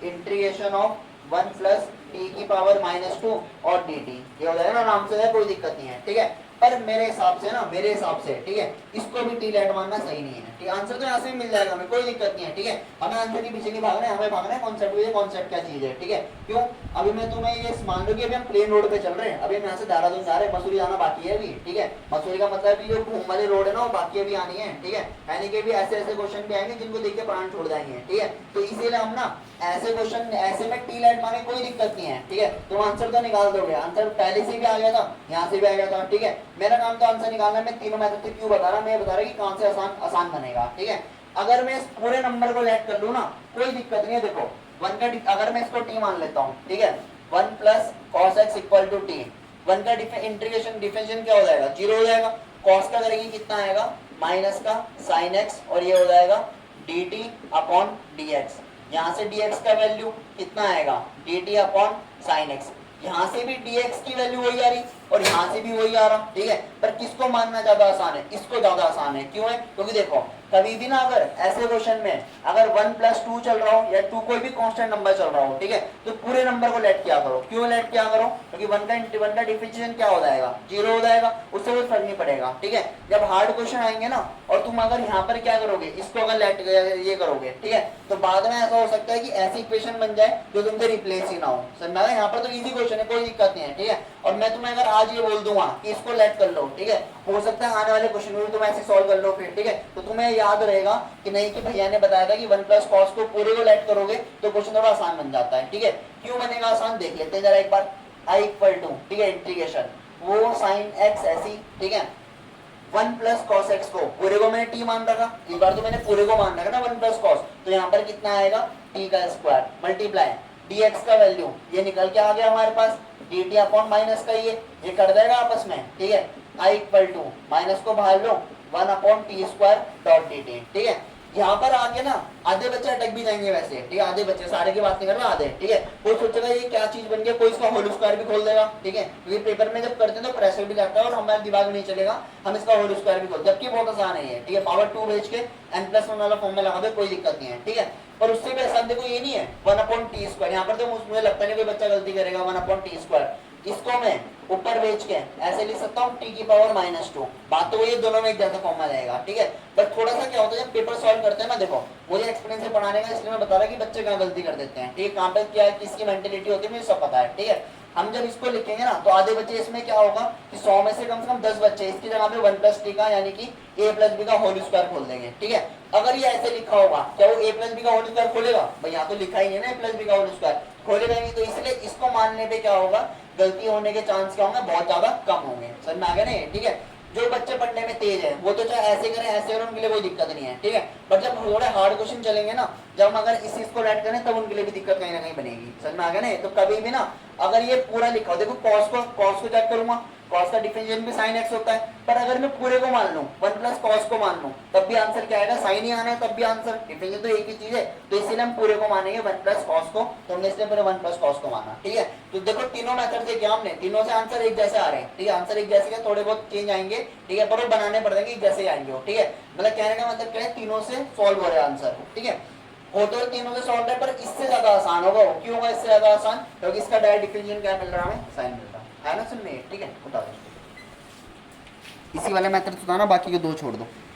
इंटीग्रेशन ऑफ 1 प्लस टी की पावर -2 और dt, ये हो जाएगा ना आराम से, कोई दिक्कत नहीं है, ठीक है। पर मेरे हिसाब से ना, मेरे हिसाब से, ठीक है, इसको भी टी लेट मानना सही नहीं है, ठीक है। आंसर तो यहाँ से भी मिल जाएगा हमें, कोई दिक्कत नहीं है, ठीक है। हमें आंसर के पीछे नहीं भागना है, हमें भागना है कॉन्सेप्ट, ये कॉन्सेप्ट क्या चीज है, ठीक है। क्यों, अभी मैं तुम्हें ये मान लो कि अभी हम प्लेन रोड पे चल रहे हैं, अभी हम यहाँ से देहरादून जा रहे हैं, मसूरी जाना बाकी है अभी, ठीक है। मसूरी का मतलब जो घूम वाली रोड है ना, वो बाकी अभी आनी है, ठीक है। यानी कि भी ऐसे ऐसे क्वेश्चन भी आएंगे जिनको देख के प्राण छोड़ जाएंगे, ठीक है। तो इसीलिए हम ना ऐसे क्वेश्चन, ऐसे में टी लेट माने कोई दिक्कत नहीं है, ठीक है। तुम आंसर तो निकाल दोगे, आंसर पहले से भी आ गया था, यहाँ से भी आ गया था, ठीक है। मेरा काम तो आंसर निकालना, मैं तीनों मेथड से क्यों बता रहा, मैं बता रहा कि कौन से आसान बनेगा, ठीक है। अगर मैं इस पूरे नंबर को लेट कर लूँ ना, कोई दिक्कत नहीं है। देखो 1 का, अगर मैं इसको टी मान लेता हूँ, ठीक है, 1 plus cos x equal to t, 1 का इंटीग्रेशन डिफरेंशिएशन क्या हो जाएगा, 0 हो जाएगा। कॉस का करेंगे कितना आएगा, माइनस का साइन एक्स और ये हो जाएगा D T upon D x, यहाँ से dx का वैल्यू कितना आएगा, dt अपॉन साइन एक्स, यहाँ से भी dx की वैल्यू वही आ रही और यहाँ से भी वही आ रहा, ठीक है। पर किसको मानना ज्यादा आसान है, इसको ज्यादा आसान है, क्यों है, क्योंकि देखो कभी भी ना अगर ऐसे क्वेश्चन में अगर 1 प्लस 2 चल रहा हो या 2 कोई भी कांस्टेंट नंबर चल रहा हो, ठीक है, तो पूरे नंबर को लेट किया करो। क्यों लेट किया करो, क्योंकि 1 का डिफरेंशिएशन क्या हो जाएगा, 0 हो जाएगा, उससे कोई फर्क नहीं पड़ेगा, ठीक है। जब हार्ड क्वेश्चन आएंगे ना और तुम अगर यहाँ पर क्या करोगे, इसको अगर लेट ये करोगे, ठीक है, तो बाद में ऐसा हो सकता है कि ऐसी इक्वेशन बन जाए जो तुमसे रिप्लेस ही ना हो, समझा। यहाँ पर तो इजी क्वेश्चन है, कोई दिक्कत नहीं है, ठीक है। और मैं तुम्हें अगर आज ये बोल दूंगा कि इसको लेट कर लो, ठीक है, हो सकता है आने वाले क्वेश्चन में तुम ऐसे सॉल्व कर लो फिर, ठीक है। तो तुम्हें याद रहेगा कि नहीं कि भैया ने बताया था कि 1 प्लस कॉस को पूरे को लेट करोगे तो क्वेश्चन थोड़ा आसान बन जाता है, ठीक है। क्यों बनेगा आसान, देख लेते हैं जरा एक बार। आई इक्वल टू, ठीक है, इंटीग्रेशन वो साइन एक्स ऐसी, ठीक है, 1 प्लस कॉस एक्स को पूरे को मैंने टी मान रखा, इस बार तो मैंने पूरे को मान रखा ना 1 प्लस कॉस, तो यहाँ पर कितना आएगा, टी का स्क्वायर मल्टीप्लाई dx का वैल्यू ये निकल के आ गया हमारे पास, dt अपॉन माइनस का ये कट जाएगा आपस में, ठीक है। आई इक्वल टू माइनस को बाहर लो 1 upon T square dot dt, ठीक है। यहाँ पर आगे ना आधे बच्चे अटक भी जाएंगे वैसे, ठीक है, आधे बच्चे, सारे की बात नहीं कर रहा, आधे, ठीक है। कोई सोचेगा ये क्या चीज बन गया, कोई इसका होल स्क्वायर भी खोल देगा, ठीक है, क्योंकि पेपर में जब करते हैं तो प्रेशर भी लगता है और हमारे दिमाग में नहीं चलेगा, हम इसका होल स्क्वायर भी खोल, जबकि बहुत आसान है ये, ठीक है। पावर 2 भेज के n+1 वाला फॉर्म में लगा दे, कोई दिक्कत नहीं है, ठीक है। पर उससे भी आसान देखो ये नहीं है 1 अपॉन टी स्क्वायर, यहाँ पर तो मुझे लगता नहीं कोई बच्चा गलती करेगा 1 अपॉन टी स्क्वायर, इसको मैं ऊपर भेज के ऐसे लिख सकता हूँ टी की पावर -2, बात तो ये दोनों में एक जैसा फॉर्म आ जाएगा, ठीक है। बट थोड़ा सा क्या होता है जब पेपर सॉल्व करते हैं ना, देखो मुझे एक्सपीरियंस से पढ़ाने का, इसलिए मैं बता रहा कि बच्चे कहाँ गलती कर देते हैं, ठीक है, कहाँ पे क्या किसकी मेंटेलिटी होती है मुझे सब पता है, ठीक है। हम जब इसको लिखेंगे ना तो आधे बच्चे इसमें क्या होगा कि 100 में से कम 10 बच्चे इसकी जगह पे 1 प्लस टी का यानी कि a प्लस बी का होल स्क्वायर खोल देंगे, ठीक है। अगर ये ऐसे लिखा होगा क्या वो a प्लस बी का होल स्क्वायर खोलेगा? भाई यहाँ तो लिखा ही है ना a प्लस बी का होल स्क्वायर, खोलेगा नहीं। तो इसलिए इसको मानने पे क्या होगा, गलती होने के चांस क्या होंगे, बहुत ज्यादा कम होंगे। समझ में आ गया ना, ठीक है। जो बच्चे पढ़ने में तेज है वो तो चाहे ऐसे करें ऐसे करें, उनके लिए कोई दिक्कत नहीं है, ठीक है। बट जब थोड़े हार्ड क्वेश्चन चलेंगे ना, जब हम अगर इस चीज को ऐड करें तब उनके लिए भी दिक्कत कहीं ना कहीं बनेगी। समझ में आ गया ना। तो कभी भी ना अगर ये पूरा लिखा हो, देखो कॉस को चेक करूंगा, कॉस का डिफरेंशिएशन भी sin x होता है, पर अगर मैं पूरे को मान लूं 1 प्लस कॉस को मान लूं तब भी आंसर क्या आएगा, sin ही आना है, तब भी आंसर डिफरेंशिएशन तो एक ही चीज है। तो इसीलिए हम पूरे को मानेंगे 1 प्लस कॉस को, तो हमने इसलिए पहले 1 प्लस कॉस को माना, ठीक है। तो देखो तीनों मेथड से क्या हमने, तीनों से आंसर एक जैसे आ रहे हैं, ठीक है। आंसर एक जैसे के थोड़े बहुत चेंज आएंगे, ठीक है, पर वो बनाने पड़ जाएंगे जैसे आएंगे, ठीक है। मतलब कहने का मतलब क्या है, तीनों से सॉल्व हो रहा है आंसर, ठीक है। हो तो तीनों से सॉल्व है, पर इससे ज्यादा आसान होगा। क्यों होगा इससे ज्यादा आसान? क्योंकि इसका डायरेक्ट डिफरेंशिएशन क्या मिल रहा है, साइन मिल रहा है ना। सुन में, ठीक है, उठा दो इसी वाले मेथड से उठाना, बाकी के दो छोड़ दो।